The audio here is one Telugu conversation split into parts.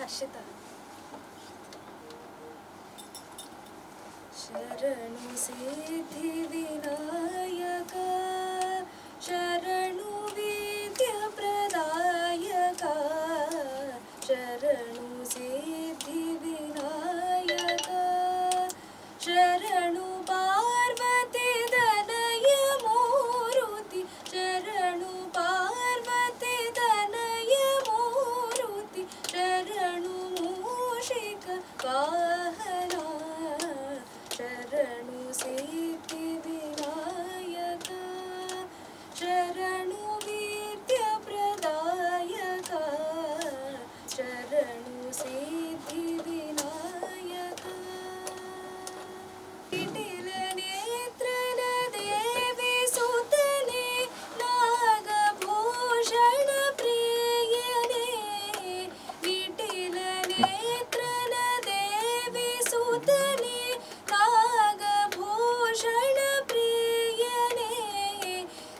హర్షిత. శరణు సిద్ధి వినాయక శరణు విద్య ప్రదాయక శరణు సిద్ధి వినాయక శరణు పార్వతి దనయ మూరుతి శరణు పార్వతి దనయ మూరుతి శరణు మూషిక వాహన శరణు సిద్ధి వినాయక శరణు విద్య ప్రదాయక శరణు సిద్ధి వినాయక. విఠల నేత్రన దేవి సుతనే నాగభూషణ ప్రియనే విఠల నేత్రన దేవి సుతనే నాగభూషణ ప్రియనే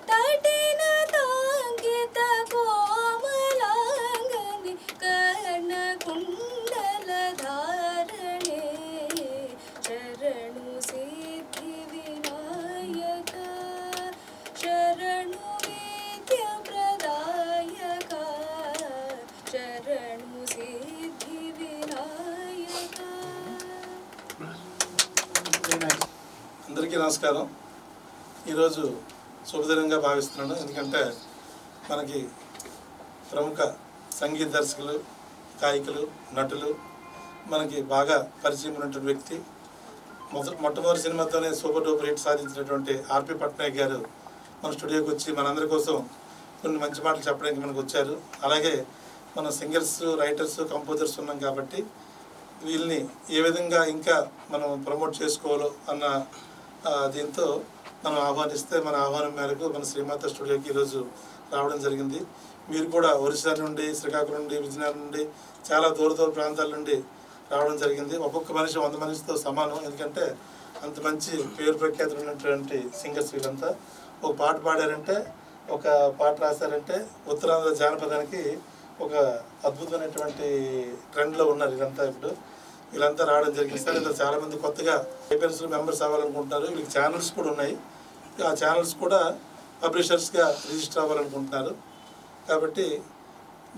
తటిన తాంగిత కోమలాంగని కర్ణ కుండల ధారణే శరణు సిద్ధి వినాయక శరణు విద్య ప్రదాయక శరణు సిద్ధి వినాయక. అందరికీ నమస్కారం. ఈరోజు శుభదినంగా భావిస్తున్నాను. ఎందుకంటే మనకి ప్రముఖ సంగీత దర్శకులు, గాయకులు, నటులు, మనకి బాగా పరిచయం ఉన్నటువంటి వ్యక్తి, మొట్టమొదటి సినిమాతోనే సూపర్ డూపర్ హిట్ సాధించినటువంటి ఆర్పి పట్నాయక్ గారు మన స్టూడియోకి వచ్చి మనందరి కోసం కొన్ని మంచి మాటలు చెప్పడానికి మనకు వచ్చారు. అలాగే మన సింగర్స్, రైటర్స్, కంపోజర్స్ ఉన్నాం కాబట్టి వీళ్ళని ఏ విధంగా ఇంకా మనం ప్రమోట్ చేసుకోవాలో అన్న దీంతో మనం ఆహ్వానిస్తే మన ఆహ్వానం మేరకు మన శ్రీమాత స్టూడియోకి ఈరోజు రావడం జరిగింది. మీరు కూడా ఒరిస్సా నుండి, శ్రీకాకుళం నుండి, విజయనగరం నుండి, చాలా దూర ప్రాంతాల నుండి రావడం జరిగింది. ఒక్కొక్క మనిషి 100 మనిషితో సమానం. ఎందుకంటే అంత మంచి పేరు ప్రఖ్యాతులు ఉన్నటువంటి సింగర్స్ వీళ్ళంతా. ఒక పాట పాడారంటే, ఒక పాట రాశారంటే ఉత్తరాంధ్ర జానపదానికి ఒక అద్భుతమైనటువంటి ట్రెండ్లో ఉన్నారు వీళ్ళంతా. వీళ్ళంతా రావడం జరిగింది. సార్ ఇలా చాలామంది కొత్తగా ఐపీఎల్స్లో మెంబర్స్ అవ్వాలనుకుంటున్నారు. వీళ్ళకి ఛానల్స్ కూడా ఉన్నాయి. ఆ ఛానల్స్ కూడా పబ్లిషర్స్గా రిజిస్టర్ అవ్వాలనుకుంటున్నారు. కాబట్టి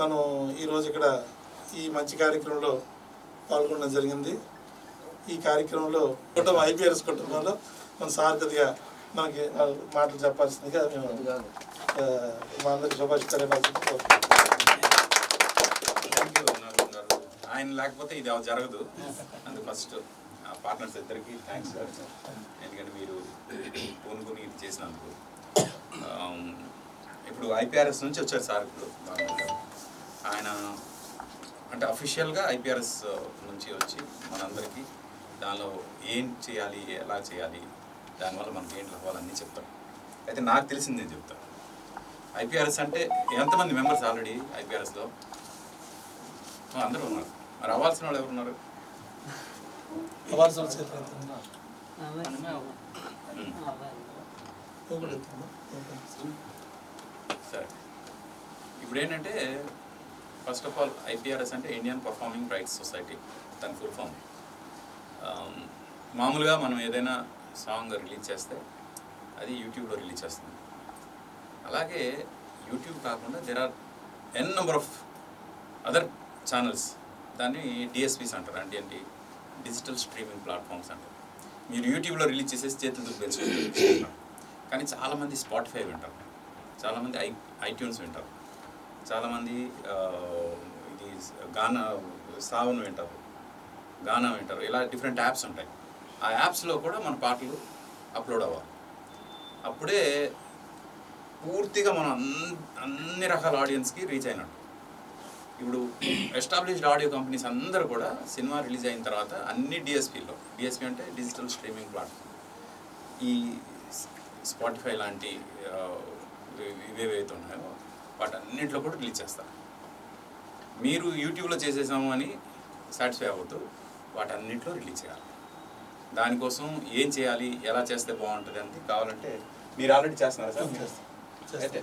మనం ఈరోజు ఇక్కడ ఈ మంచి కార్యక్రమంలో పాల్గొనడం జరిగింది. ఈ కార్యక్రమంలో ఐపీఆర్ఎస్ కుటుంబంలో మన సార్ కొద్దిగా మనకి మాటలు చెప్పాల్సిందిగా మేము మా అందరికి శుభాషితాలు. ఆయన లేకపోతే ఇది జరగదు. అందు ఫస్ట్ పార్ట్నర్స్ ఇద్దరికి థ్యాంక్స్ సార్. ఎందుకంటే మీరు పూనుకొని ఇది చేసినందుకు. ఇప్పుడు ఐపీఆర్ఎస్ నుంచి వచ్చారు సార్. ఇప్పుడు ఆయన అంటే అఫీషియల్గా ఐపీఆర్ఎస్ నుంచి వచ్చి మనందరికీ దానిలో ఏం చేయాలి, ఎలా చేయాలి, దానివల్ల మనకి ఏంటి అవ్వాలన్నీ చెప్తాం. అయితే నాకు తెలిసింది నేను చెప్తాను. ఐపీఆర్ఎస్ అంటే ఎంతమంది మెంబర్స్ ఆల్రెడీ ఐపీఆర్ఎస్లో? అందరూ ఉన్నారు. మరి అవ్వాల్సిన వాళ్ళు ఎవరున్నారు? సరే, ఇప్పుడు ఏంటంటే ఫస్ట్ ఆఫ్ ఆల్ ఐపీఆర్ఎస్ అంటే ఇండియన్ పర్ఫార్మింగ్ రైట్స్ సొసైటీ, దాని ఫుల్ ఫామ్. మామూలుగా మనం ఏదైనా సాంగ్ రిలీజ్ చేస్తే అది యూట్యూబ్లో రిలీజ్ చేస్తుంది. అలాగే యూట్యూబ్ కాకుండా there are n number of other channels, దాన్ని డిఎస్పీస్ అంటారు. అంటే ఏంటి? డిజిటల్ స్ట్రీమింగ్ ప్లాట్ఫామ్స్ అంటారు. మీరు యూట్యూబ్లో రిలీజ్ చేసేసి చేతులు దుబ్బేసుకుంటారు. కానీ చాలామంది స్పాటిఫై వింటారు, చాలామంది ఐట్యూన్స్ వింటారు, చాలామంది ఇది సావన్ వింటారు, గానా వింటారు. ఇలా డిఫరెంట్ యాప్స్ ఉంటాయి. ఆ యాప్స్లో కూడా మన పాటలు అప్లోడ్ అవ్వాలి. అప్పుడే పూర్తిగా మనం అన్ని రకాల ఆడియన్స్కి రీచ్ అయినట్టు. ఇప్పుడు ఎస్టాబ్లిష్డ్ ఆడియో కంపెనీస్ అందరూ కూడా సినిమా రిలీజ్ అయిన తర్వాత అన్ని డిఎస్పీలో, డిఎస్పీ అంటే డిజిటల్ స్ట్రీమింగ్ ప్లాట్ఫామ్, ఈ స్పాటిఫై లాంటి ఇవేవైతే ఉన్నాయో వాటన్నింటిలో కూడా రిలీజ్ చేస్తారు. మీరు యూట్యూబ్లో చేసేసాము అని సాటిస్ఫై అవ్వద్దు, వాటన్నింటిలో రిలీజ్ చేయాలి. దానికోసం ఏం చేయాలి, ఎలా చేస్తే బాగుంటుంది అని కావాలంటే మీరు ఆల్రెడీ చేస్తున్నారు సార్. అయితే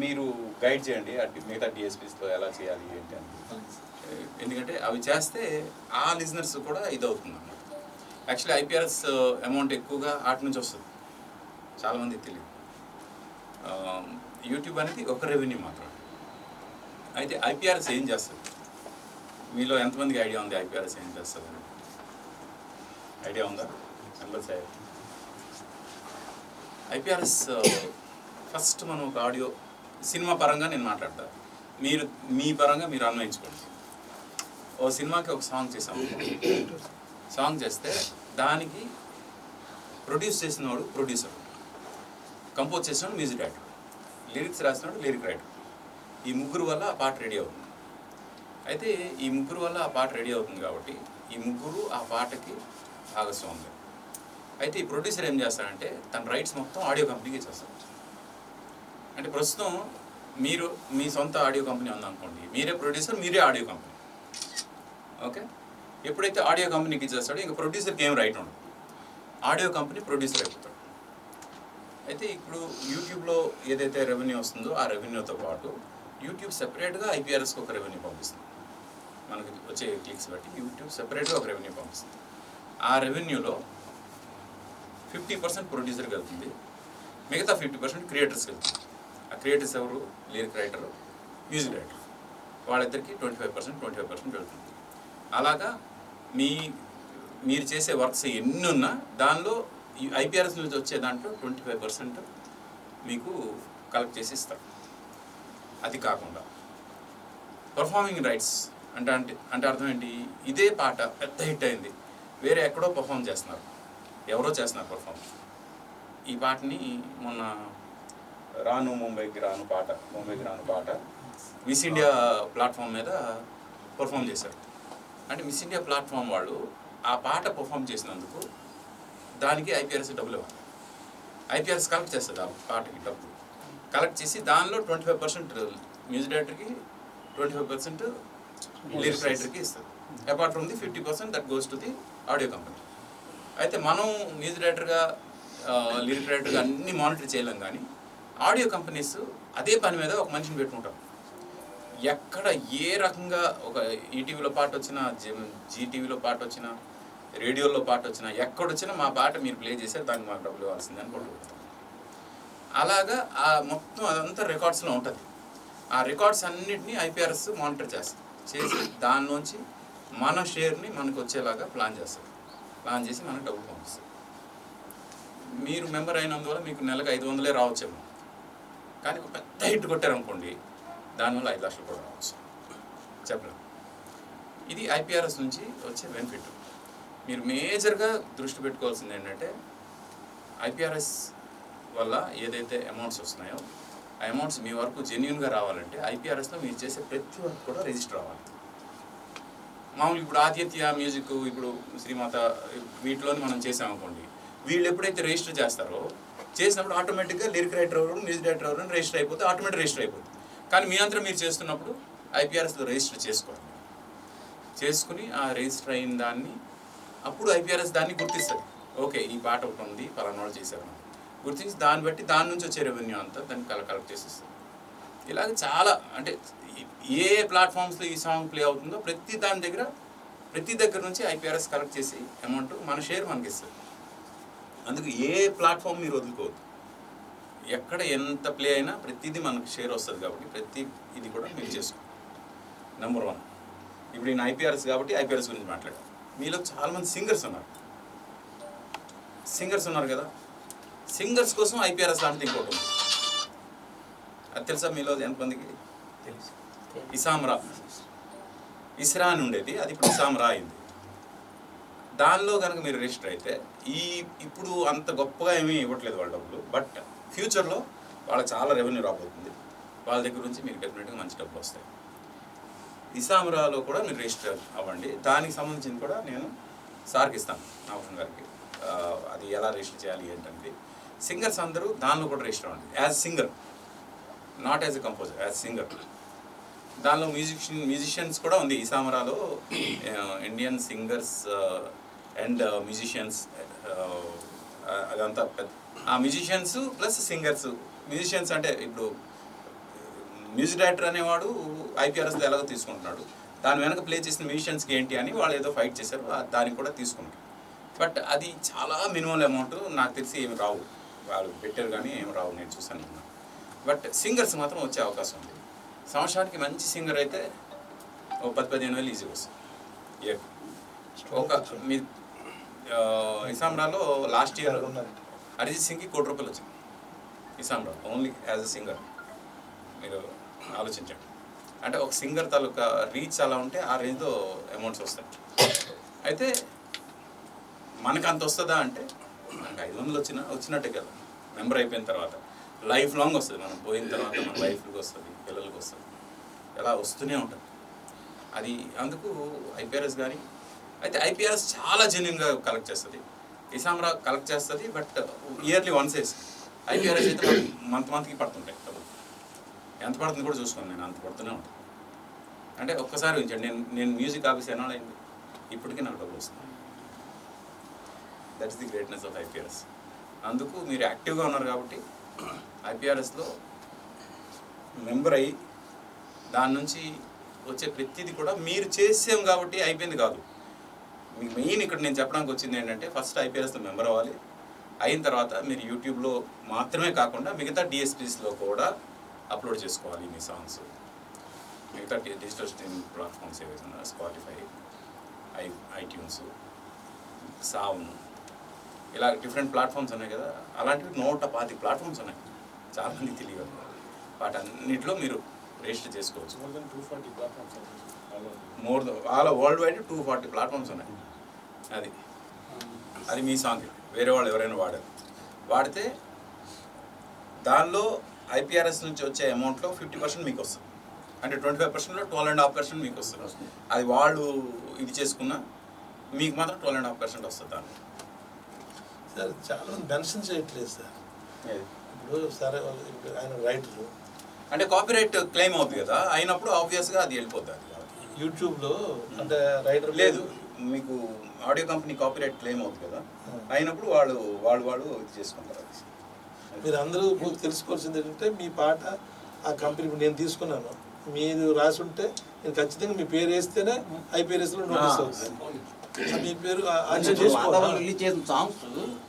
మీరు గైడ్ చేయండి మిగతా డిఎస్పీస్తో ఎలా చేయాలి ఏంటి అని. ఎందుకంటే అవి చేస్తే ఆ లిజనర్స్ కూడా ఇదవుతుంది అన్నమాట. యాక్చువల్లీ ఐపీఆర్ఎస్ అమౌంట్ ఎక్కువగా వాటి నుంచి వస్తుంది, చాలామందికి తెలియదు. యూట్యూబ్ అనేది ఒక రెవెన్యూ మాత్రం. అయితే ఐపీఆర్ఎస్ ఏం చేస్తుంది? మీలో ఎంతమందికి ఐడియా ఉంది ఐపీఆర్ఎస్ ఏం చేస్తుంది అని? ఐడియా ఉందా? ఐపీఆర్ఎస్ ఫస్ట్ మనం ఒక ఆడియో, సినిమా పరంగా నేను మాట్లాడతా, మీరు మీ పరంగా మీరు అన్వయించుకోండి. ఓ సినిమాకి ఒక సాంగ్ చేసాము, సాంగ్ చేస్తే దానికి ప్రొడ్యూస్ చేసినవాడు ప్రొడ్యూసర్, కంపోజ్ చేసినవాడు మ్యూజిక్ డైరెక్టర్, లిరిక్స్ రాసినవాడు లిరిక్ రైటర్. ఈ ముగ్గురు వల్ల ఆ పాట రెడీ అవుతుంది. అయితే ఈ ముగ్గురు వల్ల ఆ పాట రెడీ అవుతుంది కాబట్టి ఈ ముగ్గురు ఆ పాటకి భాగస్వాములు. అయితే ఈ ప్రొడ్యూసర్ ఏం చేస్తాడంటే తన రైట్స్ మొత్తం ఆడియో కంపెనీకి ఇచ్చేస్తాడు. అంటే ప్రస్తుతం మీరు మీ సొంత ఆడియో కంపెనీ ఉందనుకోండి, మీరే ప్రొడ్యూసర్, మీరే ఆడియో కంపెనీ. ఓకే, ఎప్పుడైతే ఆడియో కంపెనీకి ఇచ్చేస్తాడో ఇంకా ప్రొడ్యూసర్కి ఏం రైట్ ఉండదు, ఆడియో కంపెనీ ప్రొడ్యూసర్ అయిపోతాడు. అయితే ఇప్పుడు యూట్యూబ్లో ఏదైతే రెవెన్యూ వస్తుందో ఆ రెవెన్యూతో పాటు యూట్యూబ్ సెపరేట్గా ఐపీఆర్ఎస్కి ఒక రెవెన్యూ పంపిస్తుంది. మనకి వచ్చే క్లిక్స్ బట్టి యూట్యూబ్ సెపరేట్గా ఒక రెవెన్యూ పంపిస్తుంది. ఆ రెవెన్యూలో 50% ప్రొడ్యూసర్కి వెళ్తుంది, మిగతా 50% క్రియేటర్స్కి వెళ్తుంది. ఆ క్రియేటర్స్ ఎవరు? Lyric writer, music director. వాళ్ళిద్దరికి 25% వెళ్తుంది. అలాగా మీరు చేసే వర్క్స్ ఎన్ని ఉన్నా దానిలో ఈ ఐపీఆర్ఎస్ నుంచి వచ్చే దాంట్లో 25% మీకు కలెక్ట్ చేసి ఇస్తారు. అది కాకుండా పర్ఫార్మింగ్ రైట్స్ అంటే అర్థం ఏంటి? ఇదే పాట పెద్ద హిట్ అయింది, వేరే ఎక్కడో పర్ఫామ్ చేస్తున్నారు, ఎవరో చేస్తున్నారు పర్ఫామ్. ఈ పాటని మొన్న ముంబైకి రాను పాట మిస్ ఇండియా ప్లాట్ఫామ్ మీద పర్ఫామ్ చేశారు. అంటే మిస్ ఇండియా ప్లాట్ఫామ్ వాళ్ళు ఆ పాట పర్ఫామ్ చేసినందుకు దానికి ఐపీఆర్ఎస్ డబ్బులు ఇవ్వాలి. ఐపీఆర్ఎస్ కలెక్ట్ చేస్తుంది ఆ పాటకి డబ్బులు, కలెక్ట్ చేసి దానిలో 25% మ్యూజిక్ డైరెక్టర్కి, 25% లిరిక్ రైటర్కి ఇస్తుంది. Apart from the 50% that goes to the audio company. అయితే మనం మ్యూజిక్ డైరెక్టర్గా, లిరిక్ రైటర్గా అన్నీ మానిటర్ చేయలేం, కానీ ఆడియో కంపెనీస్ అదే పని మీద ఒక మనిషిని పెట్టుకుంటాం. ఎక్కడ ఏ రకంగా ఒక ఈటీవీలో పాట వచ్చినా, జీటీవీలో పాట వచ్చినా, రేడియోలో పాట వచ్చినా, ఎక్కడొచ్చినా మా పాట మీరు ప్లే చేశారు, దానికి మాకు డబ్బులు ఇవ్వాల్సిందే అని కొట్టుకుంటాం. అలాగా ఆ మొత్తం అదంతా రికార్డ్స్లో ఉంటుంది. ఆ రికార్డ్స్ అన్నిటినీ ఐపీఆర్ఎస్ మానిటర్ చేసి దానిలోంచి మన షేర్ని మనకు వచ్చేలాగా ప్లాన్ చేస్తారు. ప్లాన్ చేసి మనకు డబ్బులు పంపిస్తారు. మీరు మెంబర్ అయినందువల్ల మీకు నెలకు 500 రావచ్చేమో, కానీ ఒక పెద్ద హిట్ కొట్టారనుకోండి, దానివల్ల 5 లక్షలు కూడా రావచ్చు, చెప్పలేం. ఇది ఐపీఆర్ఎస్ నుంచి వచ్చే బెనిఫిట్. మీరు మేజర్గా దృష్టి పెట్టుకోవాల్సింది ఏంటంటే ఐపీఆర్ఎస్ వల్ల ఏదైతే అమౌంట్స్ వస్తున్నాయో ఆ అమౌంట్స్ మీ వరకు జెన్యున్గా రావాలంటే ఐపీఆర్ఎస్లో మీరు చేసే ప్రతి వర్క్ కూడా రిజిస్టర్ అవ్వాలి. మామూలు ఇప్పుడు ఆదిత్య మ్యూజిక్, ఇప్పుడు శ్రీమాత, వీటిలోని మనం చేసామనుకోండి, వీళ్ళు ఎప్పుడైతే రిజిస్టర్ చేస్తారో చేసినప్పుడు ఆటోమేటిక్గా లిరిక్ రైటర్ ఎవరు, మ్యూజిక్ డైరెక్టర్ ఎవరు రిజిస్టర్ అయిపోతే ఆటోమేటిక్ రిజిస్టర్ అయిపోతుంది. కానీ మీ అంతా మీరు చేస్తున్నప్పుడు ఐపీఆర్ఎస్లో రిజిస్టర్ చేసుకోవాలి. చేసుకుని ఆ రిజిస్టర్ అయిన దాన్ని అప్పుడు ఐపీఆర్ఎస్ దాన్ని గుర్తిస్తుంది. ఓకే, ఈ పాట ఒకటి ఉంది, పలానా వాళ్ళు చేశారు, గుర్తించి దాన్ని బట్టి దాని నుంచి వచ్చే రెవెన్యూ అంతా దాన్ని కలెక్ట్ చేసేస్తుంది. ఇలాగ చాలా, అంటే ఏ ప్లాట్ఫామ్స్లో ఈ సాంగ్ ప్లే అవుతుందో ప్రతి దగ్గర నుంచి ఐపీఆర్ఎస్ కలెక్ట్ చేసి అమౌంట్ మన షేర్ మనకి ఇస్తుంది. అందుకు ఏ ప్లాట్ఫామ్ మీరు వదులుకోవద్దు. ఎక్కడ ఎంత ప్లే అయినా ప్రతిదీ మనకు షేర్ వస్తుంది. కాబట్టి ప్రతి ఇది కూడా మీరు చేసుకోండి. నెంబర్ 1. ఇప్పుడు నేను ఐపీఆర్ఎస్ కాబట్టి ఐపీఆర్ఎస్ గురించి మాట్లాడాను. మీలో చాలామంది సింగర్స్ ఉన్నారు కదా, సింగర్స్ కోసం ఐపీఆర్ఎస్ లాంటిది ఇంకోటి ఉంది. అది తెలుసా మీలో ఎంతమందికి? తెలుసు. ఇస్రా అని ఉండేది, అది ఇప్పుడు ఇసామ్రా అయింది. దానిలో కనుక మీరు రిజిస్టర్ అయితే ఇప్పుడు అంత గొప్పగా ఏమీ ఇవ్వట్లేదు వాళ్ళ డబ్బులు, బట్ ఫ్యూచర్లో వాళ్ళకి చాలా రెవెన్యూ రాబోతుంది. వాళ్ళ దగ్గర నుంచి మీకు డెఫినెట్గా మంచి డబ్బులు వస్తాయి. ఇసామ్రాలో కూడా మీరు రిజిస్టర్ అవ్వండి. దానికి సంబంధించింది కూడా నేను సార్కి ఇస్తాను, నాగభూషణ్ గారికి, అది ఎలా రిజిస్టర్ చేయాలి ఏంటంటే. సింగర్స్ అందరూ దానిలో కూడా రిజిస్టర్ అవ్వండి, as singer, not as a composer, as singer. దానిలో మ్యూజిషియన్స్ కూడా ఉంది. ఇసామరాలో ఇండియన్ సింగర్స్ అండ్ మ్యూజిషియన్స్, అదంతా పెద్ద. ఆ మ్యూజిషియన్స్ ప్లస్ సింగర్స్. మ్యూజిషియన్స్ అంటే ఇప్పుడు మ్యూజిక్ డైరెక్టర్ అనేవాడు ఐపీఆర్ఎస్లో ఎలాగో తీసుకుంటున్నాడు, దాని వెనక ప్లే చేసిన మ్యూజిషియన్స్కి ఏంటి అని వాళ్ళు ఏదో ఫైట్ చేశారు, దానికి కూడా తీసుకున్నారు. బట్ అది చాలా మినిమల్ అమౌంట్, నాకు తెలిసి ఏమి రావు, వాళ్ళు పెట్టారు కానీ ఏమి రావు, నేను చూసాను. బట్ సింగర్స్ మాత్రం వచ్చే అవకాశం ఉంది. సంవత్సరానికి మంచి సింగర్ అయితే ఓ 10-15 వేలు ఈజీగా వస్తుంది. ఒక మీ ఇసామ్రాలో లాస్ట్ ఇయర్ అరిజిత్ సింగ్కి ₹1 కోటి వచ్చింది ఇసామ్రా, ఓన్లీ యాజ్ అ సింగర్. మీరు ఆలోచించండి, అంటే ఒక సింగర్ తాలూకా రీచ్ అలా ఉంటే ఆ రేంజ్లో అమౌంట్స్ వస్తాయి. అయితే మనకు అంత వస్తుందా అంటే మనకు 500 వచ్చినట్టే కదా. మెంబర్ అయిపోయిన తర్వాత లైఫ్ లాంగ్ వస్తుంది, మనం పోయిన తర్వాత మన వైఫ్కి వస్తుంది, పిల్లలకి వస్తుంది, ఎలా వస్తూనే ఉంటుంది అది. అందుకు ఐపీఆర్ఎస్ కానీ, అయితే ఐపీఆర్ఎస్ చాలా జెన్యున్గా కలెక్ట్ చేస్తుంది, ఇసామ్రా కలెక్ట్ చేస్తుంది, బట్ ఇయర్లీ వన్స్ వేసి. ఐపీఆర్ఎస్ అయితే మంత్కి పడుతుంటాయి డబ్బులు, ఎంత పడుతుంది కూడా చూసుకోండి, నేను అంత పడుతూనే ఉంటాను. అంటే ఒక్కసారి ఉంచండి, నేను మ్యూజిక్ ఆఫీస్ ఎన్నాళ్ళు అయింది, ఇప్పటికీ నాకు డబ్బులు వస్తుంది. That's the greatness of IPRS. అందుకు మీరు యాక్టివ్గా ఉన్నారు కాబట్టి ఐపీఆర్ఎస్లో మెంబర్ అయ్యి దాని నుంచి వచ్చే ప్రతిదీ కూడా మీరు చేసాం కాబట్టి అయిపోయింది కాదు. మీకు మెయిన్ ఇక్కడ నేను చెప్పడానికి వచ్చింది ఏంటంటే, ఫస్ట్ ఐపీఆర్ఎస్లో మెంబర్ అవ్వాలి. అయిన తర్వాత మీరు యూట్యూబ్లో మాత్రమే కాకుండా మిగతా డిఎస్పీస్లో కూడా అప్లోడ్ చేసుకోవాలి మీ సాంగ్స్. మిగతా డిజిటల్ స్ట్రీమింగ్ ప్లాట్ఫామ్స్ ఏవైనా స్పాటిఫై, ఐట్యూన్స్, సావన్, ఇలా డిఫరెంట్ ప్లాట్ఫామ్స్ ఉన్నాయి కదా, అలాంటివి 125 ప్లాట్ఫామ్స్ ఉన్నాయి, చాలామంది తెలియదు. వాటన్నిటిలో మీరు రిజిస్టర్ చేసుకోవచ్చు. ఆల్ వరల్డ్ వైడ్ 240 ప్లాట్ఫామ్స్ ఉన్నాయి. అది మీ సాంగ్, వేరే వాళ్ళు ఎవరైనా వాడితే దానిలో ఐపీఆర్ఎస్ నుంచి వచ్చే అమౌంట్లో 50% మీకు వస్తుంది. అంటే 25%లో 12.5% మీకు వస్తుంది. అది వాళ్ళు ఇది చేసుకున్నా మీకు మాత్రం 12.5% వస్తుంది. దాన్ని సార్ చాలా మంది మెన్షన్ చేయట్లేదు సార్. ఇప్పుడు సరే ఇప్పుడు ఆయన రైటరు అంటే కాపీరైట్ క్లెయిమ్ అవుతుంది కదా, అయినప్పుడు ఆబ్వియస్గా అది వెళ్ళిపోతుంది. యూట్యూబ్లో అంటే రైటర్ లేదు, మీకు ఆడియో కంపెనీ కాపీరైట్ క్లెయిమ్ అవుతుంది కదా, అయినప్పుడు వాళ్ళు ఇది చేసుకుంటారు. మీరు అందరూ తెలుసుకోవాల్సింది ఏంటంటే, మీ పాట ఆ కంపెనీ నేను తీసుకున్నాను, మీరు రాసి ఉంటే నేను ఖచ్చితంగా మీ పేరు వేస్తేనే ఐపీఆర్ఎస్లో నోటీస్ అవుతుంది. మీ పేరు రిలీజ్ చేసిన సాంగ్స్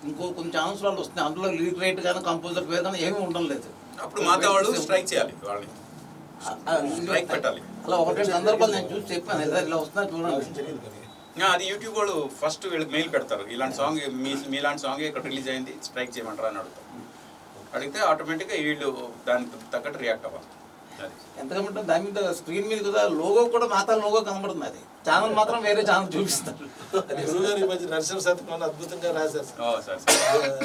ఇంకో కొన్ని ఛానల్స్ వాళ్ళు వస్తున్నాయి, అందులో లిరిక్ రైట్ కానీ కంపోజర్ పేరు కానీ ఏమీ ఉండడం లేదు. అప్పుడు మాతో వాళ్ళు స్ట్రైక్ చేయాలి, వాళ్ళని స్ట్రైక్ పెట్టాలి. అలా 1-2 సందర్భాలు నేను చూసి చెప్పాను, ఇలా వస్తున్నా చూడండి. అది యూట్యూబ్ వాళ్ళు ఫస్ట్ వీళ్ళకి మెయిల్ పెడతారు, ఇలాంటి సాంగ్ మీలాంటి సాంగ్ ఇక్కడ రిలీజ్ అయింది, స్ట్రైక్ చేయమంటారా అని అడుగుతారు. అడిగితే ఆటోమేటిక్గా వీళ్ళు దానికి తగ్గట్టు రియాక్ట్ అవ్వాలి. ఎంత కనబడుతుంది దాని మీద స్క్రీన్ మీద కదా, లోగో కూడా మాతా లోగో కనబడుతుంది, అది ఛానల్ మాత్రం వేరే ఛానల్ చూపిస్తారు. గురుగారు ఈ మధ్య నరసింహ శతకం అద్భుతంగా రాశారు సార్.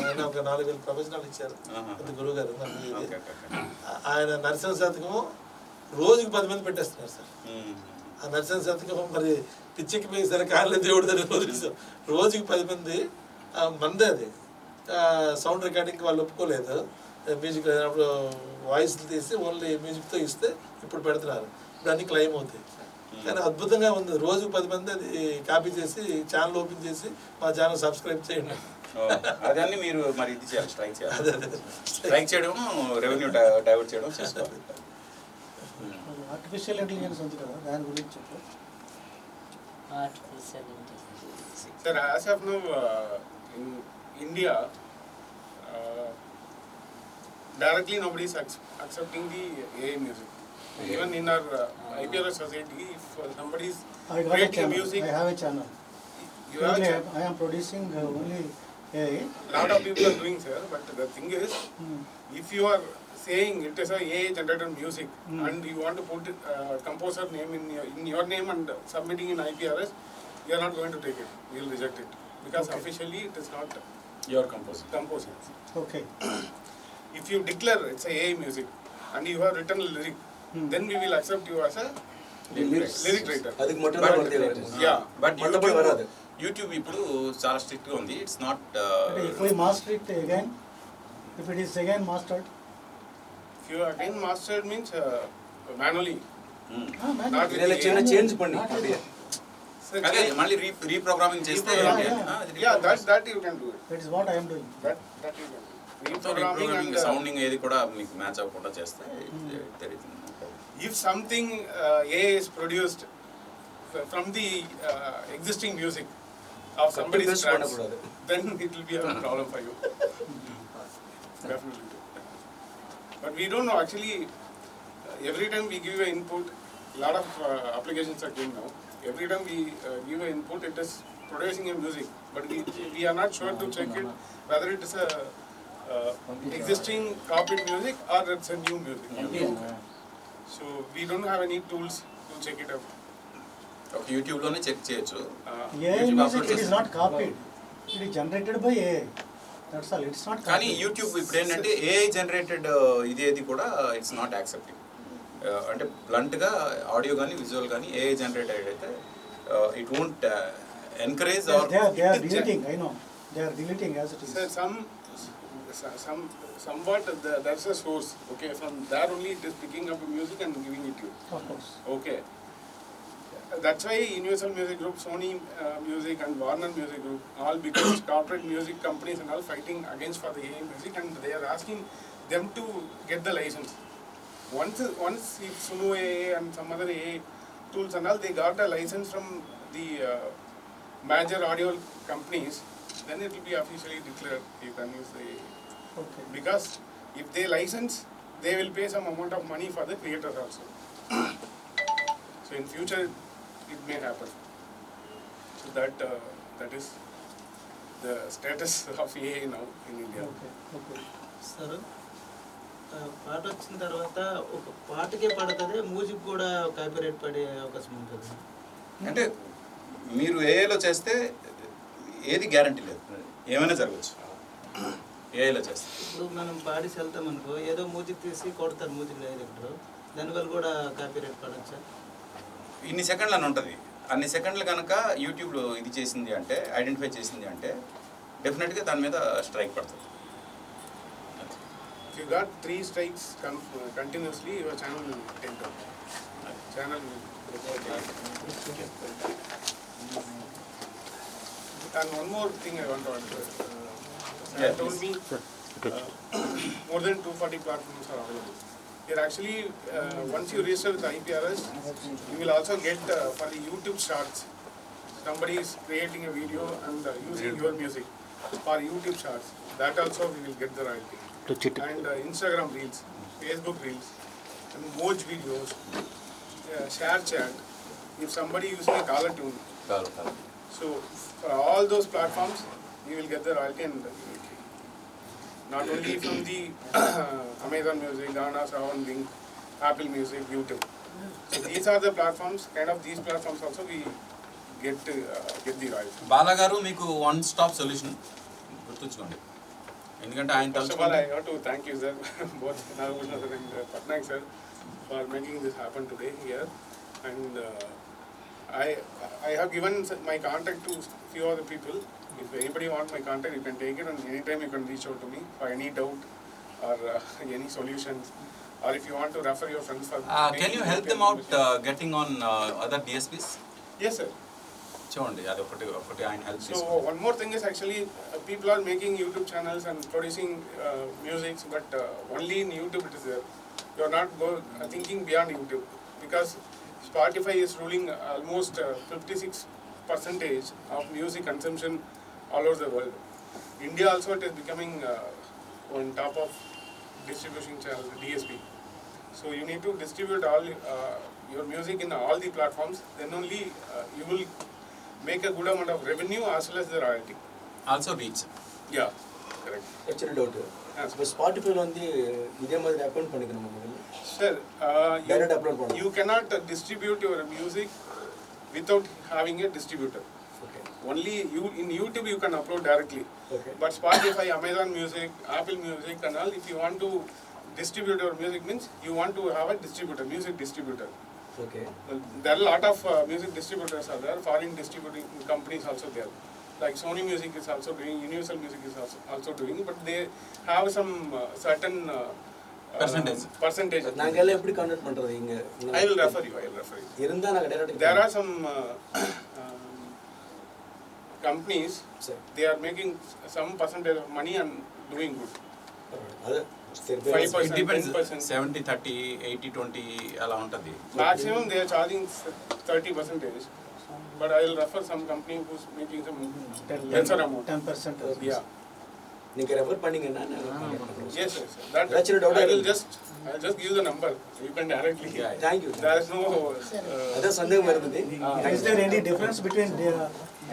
ఆయన ఒక 4,000 ప్రవచనాలు ఇచ్చారు గురుగారు. ఆయన నరసింహ శతకము రోజుకి 10 మంది పెట్టేస్తున్నారు సార్. ఆ నరసింహ శతకం మరి పిచ్చికి పోయి సరే కాళ్ళే దేవుడు దాన్ని వదిలేసాం. రోజుకి 10 మంది మందే. అది సౌండ్ రికార్డింగ్కి వాళ్ళు ఒప్పుకోలేదు, మ్యూజిక్ లేనప్పుడు వాయిస్లు తీసి ఓన్లీ మ్యూజిక్తో ఇస్తే ఇప్పుడు పెడుతున్నారు. ఇప్పుడు అన్ని క్లెయిమ్ అవుతాయి. కానీ అద్భుతంగా ఉంది, రోజుకు 10 మంది అది కాపీ చేసి ఛానల్ ఓపెన్ చేసి మా ఛానల్ సబ్స్క్రైబ్ చేయండి. అదన్నీ మీరు మరి ఇది చేయాలి, స్ట్రైక్ చేయాలి. స్ట్రైక్ చేయడం, రెవెన్యూ డైవర్ట్ చేయడం చేసుకోవాలి. ఆర్టిఫిషియల్ ఇంటెలిజెన్స్ ఉంది కదా, దాని గురించి చెప్పు. Sir, as of now, in India, directly nobody is accepting the AI music. Even in our IPRS society, if somebody is creating music, I have a channel. You have a channel. I am producing only AI. Lot of people are doing, sir. But the thing is, if you are saying it is a AI generated music and you want to put composer name in your name and submitting in IPRS, you are not going to take it. We will reject it because officially it is not your composing. Okay. If you declare it's a AI music and you have written a lyric, then we will accept you as a lyric writer. But YouTube ఇప్పుడు చాలా స్ట్రిక్ట్ గా ఉంది. It's not if we master it again, if it is again mastered, if you again mastered means manually. not with change పండి అదే మళ్ళీ రీప్రోగ్రామింగ్ చేస్తే that you can do it. that is what I am doing. That you can do. Reprogramming and sounding ఏది కూడా మీకు మ్యాచ్ అవ్వకుండా చేస్తే there is no problem. If something AI is produced from the existing music of somebody's Copy-paste tracks, பண்ணக்கூடாது. then it will be a problem for you. Definitely. But we don't know actually. Every time we give an input, a lot of applications are doing now. Every time we give an input, it is producing a music, but we are not sure to check it whether it is a existing copied music or it's a new music. So we don't have any tools to check it out. ఒక యూట్యూబ్లోనే చెక్ చేయొచ్చు. AI YouTube music, upload it is not copied. It is generated by AI. That's all. It's not కానీ copied. యూట్యూబ్ ఇప్పుడు ఏంటంటే ఏఐ జనరేటెడ్ ఇదేది కూడా ఇట్స్ నాట్ యాక్సెప్టింగ్. అంటే బ్లంట్గా ఆడియో కానీ విజువల్ కానీ ఏఐ జనరేటెడ్ అయితే it won't encourage Yes, are they are deleting. I know. They are deleting as it is. So somewhat that's a source. Okay, from there only it is picking up music and giving it to you. Of course. Okay. That's why Universal Music Group, Sony Music and Warner Music Group, all because corporate music companies and all fighting against for the AI music, and they are asking them to get the license. Once if Suno AI and some other AI tools and all, they got a license from the major audio companies, then it will be officially declared you can use the AI. Okay. Because if they license, they will pay some amount of money for the creators also. So in future, it may happen. So that is the status of AI now in India. Okay. Okay. Sir పాట వచ్చిన తర్వాత ఒక పాటకే పడుతుంది, మ్యూజిక్ కూడా కాపీరైట్ పడే అవకాశం ఉంటుంది. అంటే మీరు ఏఐలో చేస్తే ఏది గ్యారంటీ లేదు, ఏమైనా జరగచ్చు ఏఐలో చేస్తే. ఇప్పుడు మనం పాడిసి వెళ్తాం అనుకో, ఏదో మ్యూజిక్ తీసి కొడతారు మ్యూజిక్ డైరెక్టర్, దానివల్ల కూడా కాపీరైట్ పడచ్చా? ఇన్ని సెకండ్లు అని ఉంటుంది, అన్ని సెకండ్లు కనుక యూట్యూబ్లో ఇది చేసింది అంటే ఐడెంటిఫై చేసింది అంటే డెఫినెట్గా దాని మీద స్ట్రైక్ పడుతుంది. If you got 3 strikes continuously, your channel will take down. Channel will report that. And one more thing I want to add. Yeah, told me more than 240 platforms are available. You're actually, once you register with IPRS, you will also get for the YouTube Shorts. Somebody is creating a video and using your music for YouTube Shorts. That also we will get the royalty. And Instagram Reels, Facebook Reels, and Moj videos, Share Chat. If somebody using a caller tune, so for all those platforms, you will get the royalty and not only from the Amazon Music, Gaana, Savan, Link, Apple Music, YouTube. So these are the platforms. Kind of these platforms also we get the royalty. బాలాగారు మీకు వన్ స్టాప్ సొల్యూషన్ గుర్తుంచుకోండి, ఎందుకంటే ఆయన First of all, తలుచుకుంటే I have to thank you, sir, both Nagabhushan sir and Patnaik sir, for making this happen today here. And I have given my contact to few other people. If anybody wants my contact, you can take it, and anytime you can reach out to me for any doubt or any solutions. Or if you want to refer your friends for. Can you help them out getting on other DSPs? Yes, sir. చూడండి అది ఒకటి ఆయన help So one more thing is actually people are making YouTube channels and producing music, but only in YouTube it is there. You are not thinking beyond YouTube, because Spotify is ruling almost 56% of music consumption all over the world. India also it is becoming on top of distribution channel, DSP. So you need to distribute all your music in all the platforms. Then only you will make a good amount of revenue as well as the royalty. Also reach. Yeah, correct. Actually doubt இப்போ ஸ்பாட்டிஃபைல வந்து இதே மாதிரி அக்கௌண்ட் பண்ணிக்கணும் முதல்ல. Sir, Direct upload பண்ணணும். you cannot distribute your music without having a distributor. Okay Only you in YouTube you can upload directly. Okay But Spotify, Amazon Music, Apple Music and all, if you want to distribute your music, means you want to have a distributor, music distributor. Okay Well, there are a lot of music distributors are there, foreign distributing companies also there. Like Sony Music is also doing, Universal Music is also doing, but they have some certain percentage. நாங்கெல்லாம் எப்படி கான்டாக்ட் பண்றது இங்க? I will refer you. இருந்தா நாங்க direct There are some companies, சரி they are making some percentage of money and doing good. அது ఇట్ డిపెండ్స్ 5%, 10%. 70-30, 80-20 అలా ఉంటుంది. Maximum they are charging 30%. But I will refer some company who's making some lesser amount. 10%. Yeah. నీకు రెఫర్ పండింగ్ అన్నా Yes, yes. That Actually, doubt I'll I will. just give the number. You can directly. Thank you There is no. అదే సందేహం పడుతుంది Is there any difference between the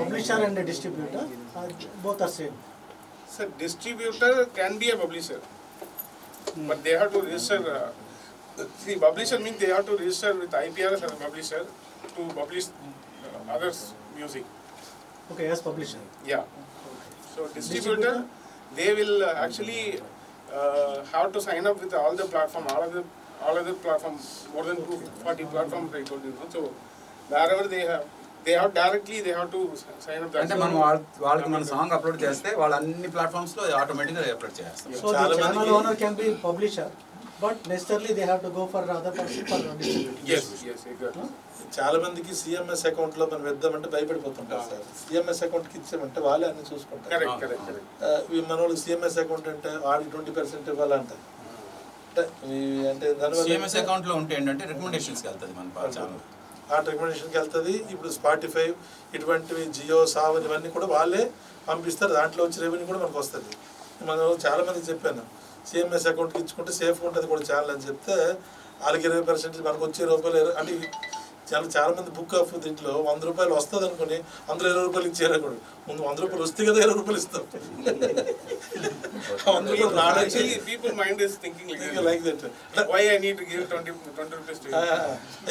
publisher and the distributor? Both are same. So distributor can be a publisher, but they have to register. See, publisher means they have to register with IPRS as a publisher to publish others' music. Okay, as publisher. Yeah. So distributor, they will actually have to sign up with all the platform, all other platforms, more than 240 platforms I told you. So wherever they have directly they have to sign up. అంటే మనం వాళ్ళకి మన సాంగ్ అప్లోడ్ చేస్తే వాళ్ళు అన్ని ప్లాట్ఫామ్స్ లో ఆటోమేటిక్ గా అప్లోడ్ చేస్తాం. So the channel owner can be publisher, but necessarily they have to go for other person for distributor. Yes, exactly. చాలా మందికి సిఎంఎస్ అకౌంట్ లో మనం వేద్దామంటే భయపడిపోతుంటారు సార్. సిఎంఎస్ అకౌంట్ కి ఇచ్చామంటే వాళ్ళే అన్ని చూసుకుంటారు. Correct. మన వాళ్ళకి సిఎంఎస్ అకౌంట్ అంటే వాడికి 20% ఇవ్వాలంటారు. అంటే దానివల్ల సిఎంఎస్ అకౌంట్ లో ఉంటే ఏంటంటే రికమెండేషన్స్ కి వెళ్తుంది మన ఛానల్. ఆ రికమెండేషన్కి వెళ్తుంది. ఇప్పుడు స్పాటిఫై ఇటువంటివి జియో సావన్ ఇవన్నీ కూడా వాళ్ళే పంపిస్తారు. దాంట్లో వచ్చే రెవెన్యూ కూడా మనకు వస్తుంది. మనం చాలా మందికి చెప్పాను సిఎంఎస్ అకౌంట్కి ఇచ్చుకుంటే సేఫ్గా ఉంటుంది కూడా ఛానల్ అని చెప్తే వాళ్ళకి 20% మనకు వచ్చే రూపాయలు అంటే చాలా మంది బుక్ ఆఫ్ దీంట్లో 100 రూపాయలు వస్తుంది అనుకుని అందులో 20 రూపాయలు ఇచ్చేయకూడదు. ముందు 100 రూపాయలు వస్తే కదా 20 రూపాయలు ఇస్తాం. 100 రూపాయలు రావడానికి Actually, people mind is thinking like that. why I need to give 20 rupees to you.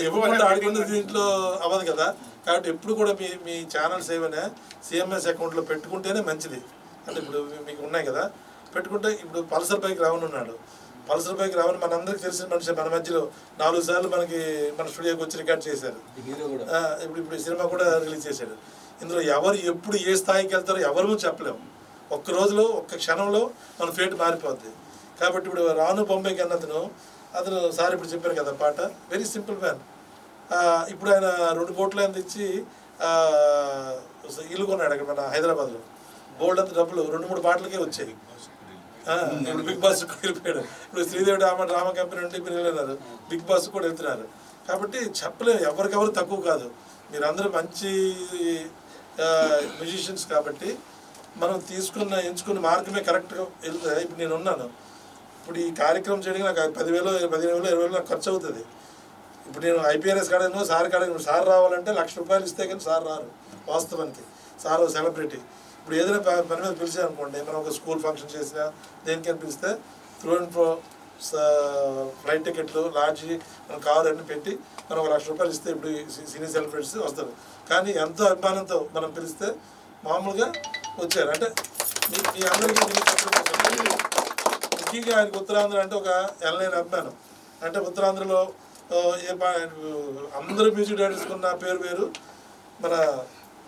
ఎప్పుడు ఆడుకున్న దీంట్లో అవ్వదు కదా. కాబట్టి ఎప్పుడు కూడా మీ ఛానల్స్ ఏమైనా సిఎంఎస్ అకౌంట్లో పెట్టుకుంటేనే మంచిది. అంటే ఇప్పుడు మీకు ఉన్నాయి కదా పెట్టుకుంటే ఇప్పుడు పల్సర్ బైక్ రావణ్ ఉన్నాడు. పల్సర్ బైక్ రావణ్ మనందరికి తెలిసిన మనిషి. మన మధ్యలో 4 సార్లు మనకి మన స్టూడియోకి వచ్చి రికార్డ్ చేశారు. ఇప్పుడు ఈ సినిమా కూడా రిలీజ్ చేశాడు. ఇందులో ఎవరు ఎప్పుడు ఏ స్థాయికి వెళ్తారో ఎవరు చెప్పలేము. ఒక్క రోజులో ఒక్క క్షణంలో మన ఫేట్ మారిపోద్ది. కాబట్టి ఇప్పుడు రాను బొంబాయికి అన్నతను అతను సార్ ఇప్పుడు చెప్పారు కదా పాట వెరీ సింపుల్ మ్యాన్. ఇప్పుడు ఆయన 2 కోట్ల ఇచ్చి ఇల్లు కొన్నాడు అక్కడ మన హైదరాబాద్లో. బోల్డ్ అంత డబ్బులు 2-3 పాటలకే వచ్చాయి. ఇప్పుడు బిగ్ బాస్ కూడా వెళ్ళిపోయాడు. ఇప్పుడు శ్రీదేవి డ్రామా కంపెనీ నుండి మీరు వెళ్ళినారు, బిగ్ బాస్ కూడా వెళ్తున్నారు. కాబట్టి చెప్పలేము, ఎవరికెవరు తక్కువ కాదు. మీరందరూ మంచి మ్యూజిషియన్స్ కాబట్టి మనం ఎంచుకున్న మార్గమే కరెక్ట్గా వెళ్తే. ఇప్పుడు నేను ఉన్నాను, ఇప్పుడు ఈ కార్యక్రమం చేయడానికి నాకు 10,000, 15,000, 20,000 నాకు ఖర్చు అవుతుంది. ఇప్పుడు నేను ఐపీఆర్ఎస్ కాడను సార్ కాడను సార్ రావాలంటే ₹1,00,000 ఇస్తే కానీ సార్ రారు. వాస్తవానికి సార్ సెలబ్రిటీ. ఇప్పుడు ఏదైనా పని మీద పిలిచాను అనుకోండి, మనం ఒక స్కూల్ ఫంక్షన్ చేసినా దేనికైనా పిలిస్తే త్రూ అండ్ ప్రో ఫ్లైట్ టికెట్లు లాడ్జి మన కారు అన్ని పెట్టి మనం ₹1,00,000 ఇస్తే ఇప్పుడు సీనియర్ సెలబ్రిటీస్ వస్తారు. కానీ ఎంతో అభిమానంతో మనం పిలిస్తే మామూలుగా వచ్చారు. అంటే మీ అందరికీ ముఖ్యంగా ఆయనకు ఉత్తరాంధ్ర అంటే ఒక ఎనలేని అభిమానం. అంటే ఉత్తరాంధ్రలో అందరూ మ్యూజిక్ డైరెక్టర్స్కి ఉన్న పేరు వేరు, మన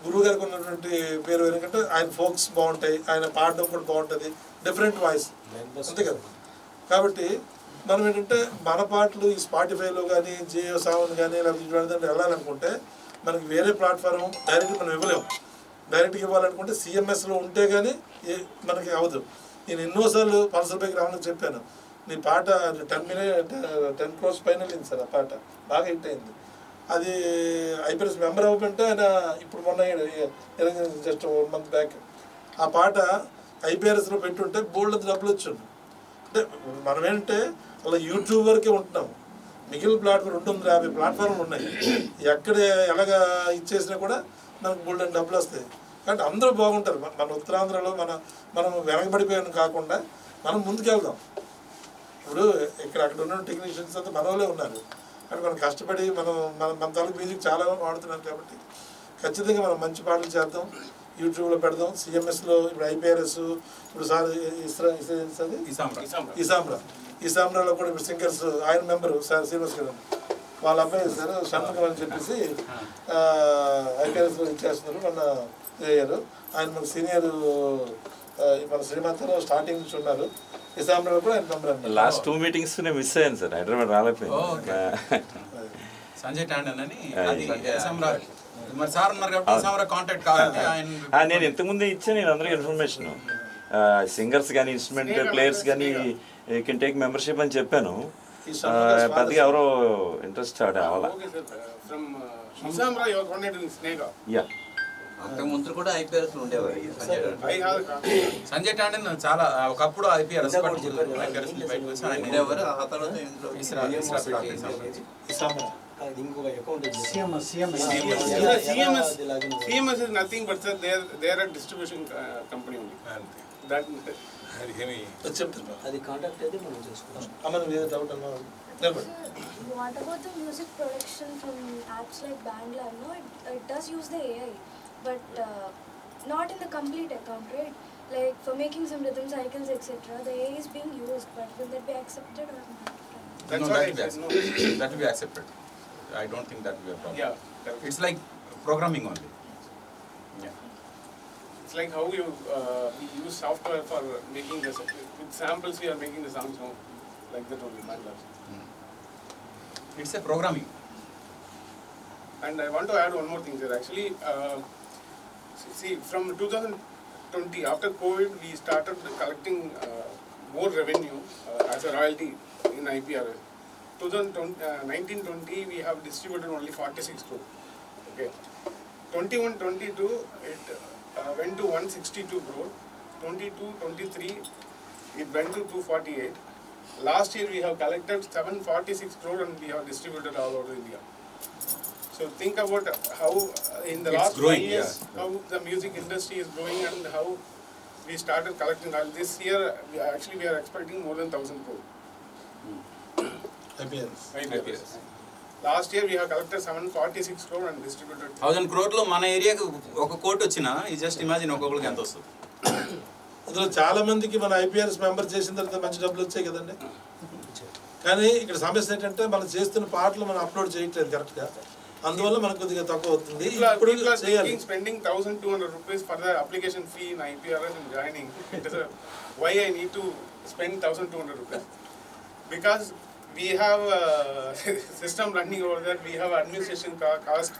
గురువు గారికి ఉన్నటువంటి పేరు వేరు. ఎందుకంటే ఆయన ఫోక్స్ బాగుంటాయి, ఆయన పాడడం కూడా బాగుంటుంది, డిఫరెంట్ వాయిస్ అంతే కదా. కాబట్టి మనం ఏంటంటే మన పాటలు ఈ స్పాటిఫైలో కానీ జియో సావన్ కానీ లేకపోతే వెళ్ళాలనుకుంటే మనకి వేరే ప్లాట్ఫామ్ డైరెక్ట్ మనం ఇవ్వలేము. డైరెక్ట్గా ఇవ్వాలనుకుంటే సిఎంఎస్లో ఉంటే కానీ మనకి అవ్వదు. నేను ఎన్నోసార్లు పల్సర్ బైక్ రావడానికి చెప్పాను, నీ పాట 10 crores పైన వెళ్ళింది సార్. ఆ పాట బాగా హిట్ అయింది. అది ఐపీఎస్ మెంబర్ అవ్వకుంటే ఆయన ఇప్పుడు మొన్న జస్ట్ 1 month బ్యాక్ ఆ పాట ఐపీఆర్ఎస్లో పెట్టుంటే బోల్డ్ డబ్బులు వచ్చాడు. అంటే మనం ఏంటంటే అలా యూట్యూబ్ వరకే ఉంటున్నాం. మిగిలిన ప్లాట్ఫామ్ 250 ప్లాట్ఫామ్లు ఉన్నాయి. ఎక్కడ ఎలాగా ఇచ్చేసినా కూడా మనకు బోల్డ్ డబ్బులు వస్తాయి. కాబట్టి అందరూ బాగుంటారు. మన ఉత్తరాంధ్రలో మనం వెనకబడిపోయాను కాకుండా మనం ముందుకెళ్దాం. ఇప్పుడు అక్కడ ఉన్న టెక్నీషియన్స్ అంతా మన వాళ్ళే ఉన్నారు. అంటే మనం కష్టపడి మన తాలూకు మ్యూజిక్ చాలా వాడుతున్నారు. కాబట్టి ఖచ్చితంగా మనం మంచి పాటలు చేద్దాం, యూట్యూబ్లో పెడదాం. సిఎంఎస్లో ఇప్పుడు ఐపీఆర్ఎస్ ఇప్పుడు సార్ ఈసామ్రాలో కూడా ఇప్పుడు సింగర్స్ ఆయన మెంబరు సార్ శ్రీనివాస్ గారు వాళ్ళ అబ్బాయి సార్ షణ్ముఖం అని చెప్పేసి ఐపీఆర్ఎస్లో ఇచ్చేస్తున్నారు. మన అయ్యారు ఆయన మన సీనియర్ మన శ్రీమంతలో స్టార్టింగ్ నుంచి ఉన్నారు. ఈసామ్రాలో కూడా ఆయన మెంబర్ అన్నారు. లాస్ట్ 2 meetings నేను మిస్ అయ్యాను సార్, హైదరాబాద్ రాలేకపోయింది. సంజయ్ టాండన్ అని మరి సార్ ఉన్నారు కాబట్టి సార్ కాంటాక్ట్ కావాలంటే ఆయన నేను ఇంతకుముందే ఇచ్చాను నేను అందరికీ ఇన్ఫర్మేషన్. సింగర్స్ కానీ ఇన్స్ట్రుమెంట్ ప్లేయర్స్ కానీ యూ కెన్ టేక్ మెంబర్షిప్ అని చెప్పాను. ఈ సంబంధ పెద్దగా ఎవరో ఇంట్రెస్ట్ అవ్వాలా. Okay, sir. From Nisamra, you are coordinated in Snega. Yeah అంతకు ముందు కూడా ఐపీఆర్ఎస్ ఉండేవారు Sanjay Tandon. I have a contact. Sanjay Tandon చాలా ఒకప్పుడు ఐపీఆర్ఎస్ ఉండేవారు. ఆ తర్వాత ఇందులో అది ఇంకొక అకౌంట్ ఉంది. CMS. CMS is nothing but sir, they are a distribution company only. That చెప్తారు అది కాంటాక్ట్ అయితే మనం చేసుకోవచ్చు. అమ్మ ఏదో డౌట్ అన్నా నిలబడి. What about the music production from apps like Bandlab? No, it does use the AI, but not in the complete account, right? Like for making some rhythm cycles, etc. The AI is being used, but will that be accepted or not? that's why I said no. that will be accepted. I don't think that will be a problem. Yeah, correct. It's like programming only. Yeah. It's like how you we use software for making the with samples. We are making the sounds now, like that only. MATLAB. It's a programming. And I want to add one more thing, sir. Actually, see, from 2020, after COVID, we started collecting more revenue as a royalty in IPRS. 2019-20, we have distributed only 46 crore. Okay. 21-22, it went to 162 crore. 22-23, it went to 248. Last year, we have collected 746 crore and we have distributed all over India. So think about how in the It's last growing, 5 years, yeah. how the music industry is growing and how we started collecting. This year, we are expecting more than 1,000 crore. IPRS. Last year, we have collected 746 crore and distributed. 1000 crore మన ఏరియాకి ఒక కోటి వచ్చినా ఈ జస్ట్ ఇమాజిన్ ఒక్కొక్కరికి ఎంత వస్తుంది. అందులో చాలా మందికి మన ఐపీఆర్ఎస్ మెంబర్ చేసిన తర్వాత మంచి డబ్బులు వచ్చాయి కదండి. కానీ ఇక్కడ సమస్య ఏంటంటే మనం చేస్తున్న పాటలు మనం అప్లోడ్ చేయట్లేదు కరెక్ట్గా, అందువల్ల మనకు కొద్దిగా తక్కువ అవుతుంది. ఇప్పుడు చేయాలి. Spending 1,200 rupees for the application fee in IPRS and joining. Why I need to spend 1,200 rupees? Because we have a system running over there, we have administration cost,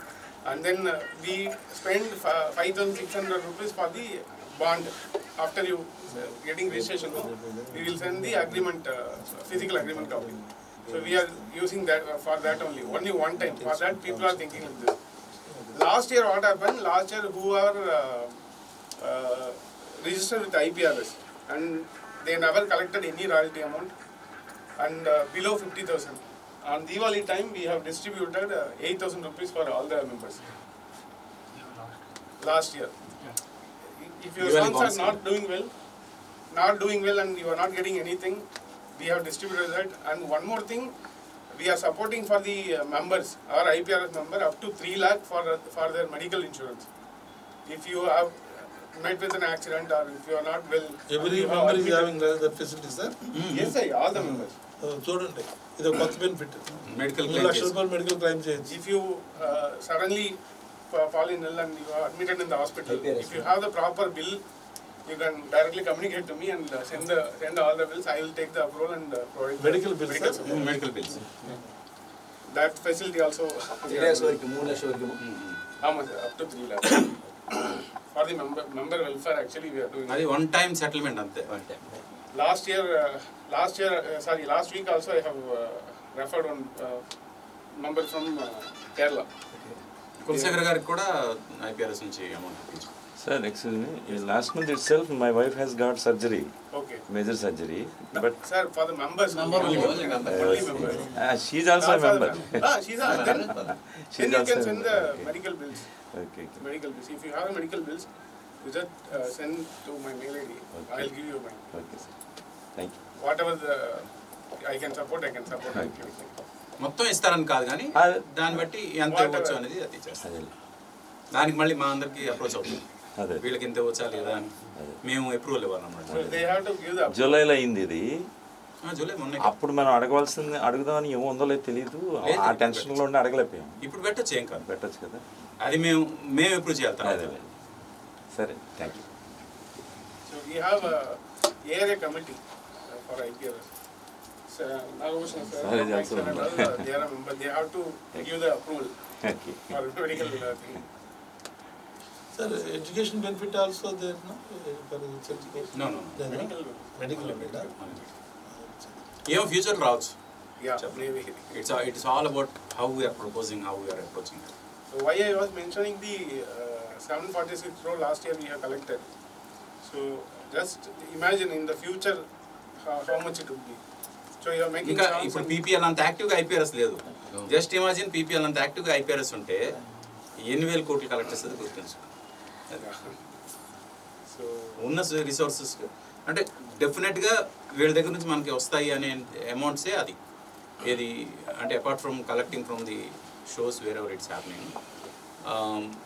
and then we spend 5,600 rupees for the bond. After you getting registration, we will send the agreement, physical agreement copy. So we are using that for that only one time. For that, people are thinking of this. Last year, what happened? Last year, who are registered with IPRS and they never collected any royalty amount and below 50,000. On Diwali time, we have distributed 8,000 rupees for all the members. Last year. If your Diwali sons are bonus. not doing well and you are not getting anything, we have distributed that. And one more thing, we are supporting for the members, our IPRS member, up to 3 lakh for their medical insurance. If you have met with an accident or if you are not well. Every you have member is admitted- having that facility, sir. Yes, sir, all the members. చూడండి, ఇది ఒక కొత్త బెనిఫిట్. మెడికల్ 2 లక్షల రూపాయలు మెడికల్ క్లెయిమ్ చేయొచ్చు. If you suddenly fall in ill and you are admitted in the hospital, IPRS. if you have the proper bill, you can directly communicate to me and send all the bills. I will take the approval and provide the Medical bills, sir? support. Medical bills. That facility also. 3 lakhs వరకు 3 లక్షల వరకు How much? Up to 3 lakhs. For the member welfare, actually, we are doing. అది వన్ టైం సెటిల్మెంట్ అంతే. Last week also I have referred one member from Kerala. Kulasekhar గారికి కూడా ఐపీఆర్ఎస్ నుంచి అమౌంట్ ఇప్పించాం. Sir excuse me, last month itself my wife has got surgery, Okay. Major surgery, but Sir, for the members. Member only only. Only members. She also a member. She's a then She's you also can a send member. the Okay. medical bills. Okay Medical bills. If you have medical bills, you just send to my mail ID. Okay. I'll give you mine. Okay sir, thank you. Whatever I can support. Okay. మొత్తం ఇస్తారని కాదు కానీ అది- దాన్ని బట్టి ఎంత Whatever. ఇవ్వచ్చు అనేది అది చేస్తాం. అదే దానికి మళ్ళీ మా అందరికి అప్రోచ్ అవుతుంది, అదే వీళ్ళకి ఎంత ఇవ్వచ్చా లేదా అని మేము approval So ఇవ్వాలన్నమాట. they have to give the. జూలైలో అయింది ఇది. జూలై మొన్న అప్పుడు మనం అడగవలసింది అడుగుదామని ఏమో ఉందో లేదు తెలియదు, ఆ టెన్షన్లో ఉండి అడగలేకపోయాం. ఇప్పుడు పెట్టచ్చు, ఏం కాదు, పెట్టచ్చు కదా. అది మేము అప్రూవ్ చేయాలి తర్వాత. అదే సరే, thank you. So we have a area committee for IPRS. So Nagabhushan sir, Sir is also and member. all, they are a member. They have to give the approval okay. for medical thing. Sir, education benefit also there, no? For education. No. Then, Medical. Medical benefit. ఏమో ఫ్యూచర్ రావచ్చు. Yeah, maybe. It's all about how we are proposing, how we are approaching it. So why I was mentioning the 746 crore last year we have collected. So just imagine in the future how much it would be. So you are making ఇంకా songs ఇప్పుడు and- పీపీఎల్ అంత యాక్టివ్గా ఐపీఆర్ఎస్ లేదు. జస్ట్ ఇమాజిన్ పీపీఎల్ అంత యాక్టివ్గా ఐపీఆర్ఎస్ ఉంటే ఎన్ని వేల కోట్లు కలెక్ట్ చేస్తుంది గుర్తించు. So ఉన్న రిసోర్సెస్ అంటే డెఫినెట్గా వీళ్ళ దగ్గర నుంచి మనకి వస్తాయి అనే అమౌంట్సే అది. ఏది అంటే apart from collecting from the shows wear ever it's happening.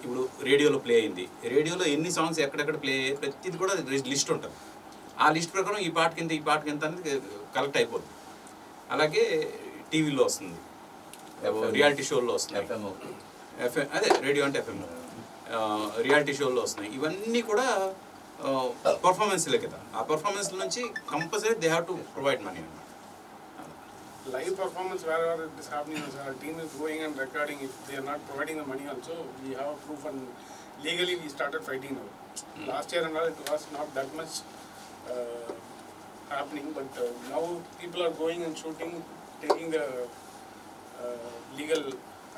ఇప్పుడు రేడియోలో ప్లే అయింది, రేడియోలో ఎన్ని సాంగ్స్ ఎక్కడెక్కడ ప్లే అయ్యాయి ప్రతిది కూడా లిస్ట్ ఉంటుంది. ఆ లిస్ట్ ప్రకారం ఈ పాట కింద ఈ పాట కింద అనేది కలెక్ట్ అయిపోతుంది. అలాగే టీవీలో వస్తుంది, రియాలిటీ షోల్లో వస్తుంది, ఎఫ్ఎం అదే రేడియో అంటే ఎఫ్ఎం, రియాలిటీ షోల్లో వస్తున్నాయి. ఇవన్నీ కూడా పర్ఫార్మెన్స్లే కదా. ఆ పర్ఫార్మెన్స్ నుంచి compulsory they have to provide money. live performance wherever it is happening, our team is going and recording. If they are not providing the money also, we have proof and legally we started fighting now. Last year and all it was not that much happening, but now people are going and shooting, taking the legal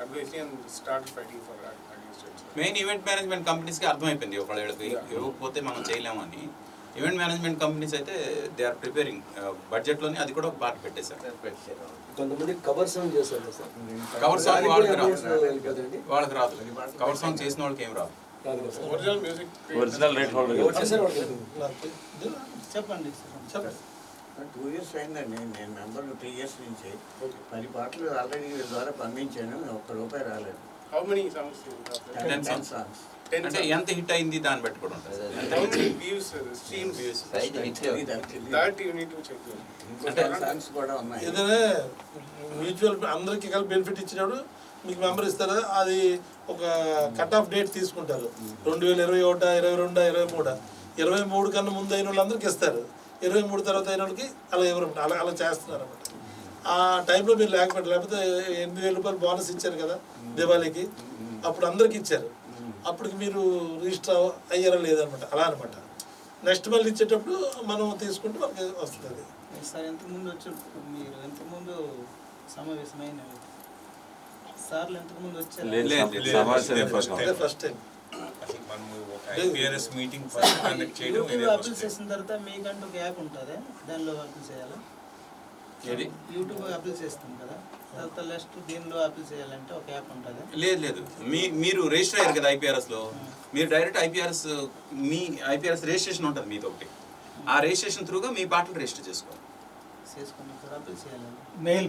advice and start fighting for against it. Main event management కంపెనీస్కి అర్థమైపోయింది ఒకళ్ళ ఇవ్వకపోతే మనం చేయలేమని. ఈవెంట్ మేనేజ్మెంట్ కంపెనీస్ అయితే దే ఆర్ ప్రిపేరింగ్ బడ్జెట్లోని అది కూడా ఒక పార్ట్ పెట్టేశారు. కొంతమంది కవర్ సాంగ్ చేస్తారు సార్. కవర్ సాంగ్ వాళ్ళకి రాదు, వెళ్ళిపోతుంది. వాళ్ళకి రాదు. కవర్ సాంగ్ చేసిన వాళ్ళకి ఏం రాదు. Original music. Original rate holder ఎవరు చేశారు వాళ్ళకి చెప్పండి. 2 years అయిందండి. నేను మెంబర్ 3 years నుంచి 10 పాటలు ఆల్రెడీ ద్వారా పంపించాను, ₹1 రాలేదు. How many songs do you have? 10 songs. అంటే ఎంత హిట్ అయింది దాన్ని బట్టి కూడా ఉంటుంది. How many views, streams? That you need to check. Songs కూడా ఉన్నాయి. ఏదైనా మ్యూచువల్ అందరికీ కలిపి బెనిఫిట్ ఇచ్చినప్పుడు మీకు మెంబర్ ఇస్తారు. అది ఒక కట్ ఆఫ్ డేట్ తీసుకుంటారు. 2021, 22, 23. 23 కన్నా ముందు అయిన వాళ్ళందరికీ ఇస్తారు. 23 తర్వాత అయిన వాళ్ళకి అలా ఎవరు అలా చేస్తున్నారు అన్నమాట. ఆ టైంలో మీరు లేకపోతే ₹8,000 బోనస్ ఇచ్చారు కదా దివాళీకి, అప్పుడు అందరికి ఇచ్చారు. అప్పటికి మీరు రిజిస్టర్ అయ్యారా లేదనమాట. అలా అనమాట. నెక్స్ట్ మళ్ళీ ఇచ్చేటప్పుడు మనం తీసుకుంటే మనకి వస్తుంది. సార్ ఎంతకుముందు వచ్చి మీరు ఎంతకుముందు సమావేశమైన సార్లు ఎంతకుముందు వచ్చారు? ఫస్ట్ టైం యూట్యూబ్ అప్లై చేసిన తర్వాత మీకంటూ ఒక యాప్ ఉంటుంది, దానిలో అప్లై చేయాలా? యూట్యూబ్ అప్లై చేస్తాం కదా, తర్వాత నెక్స్ట్ దీనిలో అప్లై చేయాలంటే ఒక యాప్ ఉంటుంది. లేదు మీరు రిజిస్టర్ అయ్యారు కదా ఐపీఆర్ఎస్లో, మీరు డైరెక్ట్ ఐపీఆర్ఎస్ మీ ఐపీఆర్ఎస్ రిజిస్ట్రేషన్ ఉంటుంది మీతో ఒకటి. ఆ రిజిస్ట్రేషన్ త్రూగా మీ పాటలు రిజిస్టర్ చేసుకోవాలి. చేసుకున్నాం సార్, అప్లై చేయాలి. మెయిల్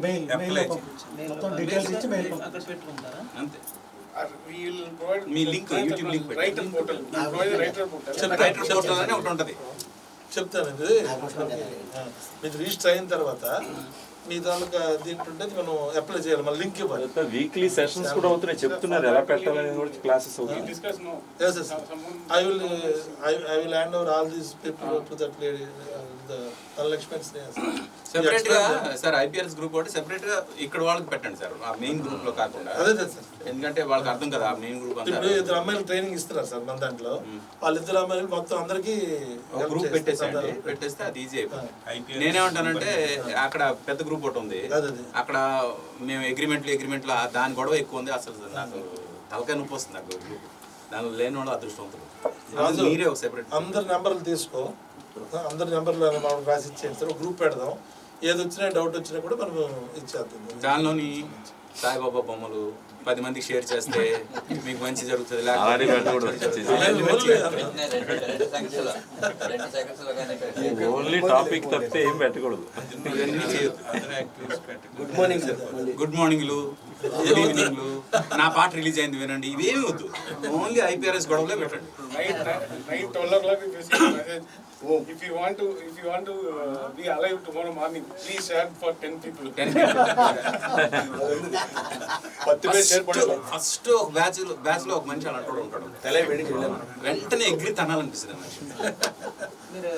మొత్తం డీటెయిల్స్ ఇచ్చి మెయిల్ అక్కడ పెట్టుకుంటారా? అంతే. We will provide me link YouTube link writer portal. We provide the writer portal. Writer portal అని ఒకటి ఉంటుంది. చెప్తాను. ఇది మీరు రిజిస్టర్ అయిన తర్వాత మీ దానికి దీంట్లో ఉంటుంది, మనం అప్లై చేయాలి. మన లింక్ ఇవ్వాలి. వీక్లీ సెషన్స్ కూడా అవుతున్నాయి, చెప్తున్నారు ఎలా పెట్టాలని కూడా క్లాసెస్ అవుతాయి. Discuss no. Yes, yes. I will hand over all these people to that lady, the Dhanalakshmi. Separate గా సార్ ఐపీఆర్ఎస్ గ్రూప్ ఒకటి సెపరేట్ గా ఇక్కడ వాళ్ళకి పెట్టండి సార్, ఆ మెయిన్ గ్రూప్ లో కాకుండా. అదే సార్. ఎందుకంటే వాళ్ళకి అర్థం కదా ఆ మెయిన్ గ్రూప్ అంతా. ఇప్పుడు 2 అమ్మాయిలు ట్రైనింగ్ ఇస్తున్నారు సార్ మన దాంట్లో. వాళ్ళిద్దరు అమ్మాయిలు మొత్తం అందరికి గ్రూప్ పెట్టేస్తే అది ఈజీ అయిపోతుంది. నేనేమంటానంటే అక్కడ పెద్ద గ్రూప్ ఒకటి ఉంది, అక్కడ మేము అగ్రిమెంట్లు దాని గొడవ ఎక్కువ ఉంది. అసలు నాకు తలకాయ నొప్పి వస్తుంది నాకు గ్రూప్. దానిలో లేని వాళ్ళు అదృష్టవంతులు. మీరే ఒక సెపరేట్ అందరి నెంబర్లు తీసుకో, అందరి నెంబర్లు మనం రాసి ఇచ్చేయండి సార్. ఒక గ్రూప్ పెడదాం, ఏది వచ్చినా డౌట్ వచ్చినా కూడా మనం ఇచ్చేద్దాం. దానిలోని సాయిబాబా బొమ్మలు 10 మందికి షేర్ చేస్తే మీకు మంచి జరుగుతుంది. ఓన్లీ టాపిక్ తప్పితే ఏం పెట్టకూడదు. గుడ్ మార్నింగ్లు, గుడ్ ఈవినింగ్లు, నా పాట రిలీజ్ అయింది వినండి, ఇవేమి వద్దు. ఓన్లీ ఐపీఆర్ఎస్ గొడవలే పెట్టండి. Night 12 o'clock if you send a message, if you want to be alive tomorrow morning, please share for 10 people. First ఒక బ్యాచ్ లో ఒక మనిషి అలా అంటూ ఉంటాడు, వెంటనే ఎగిరి తనాలనిపిస్తుంది మనిషి. మీరు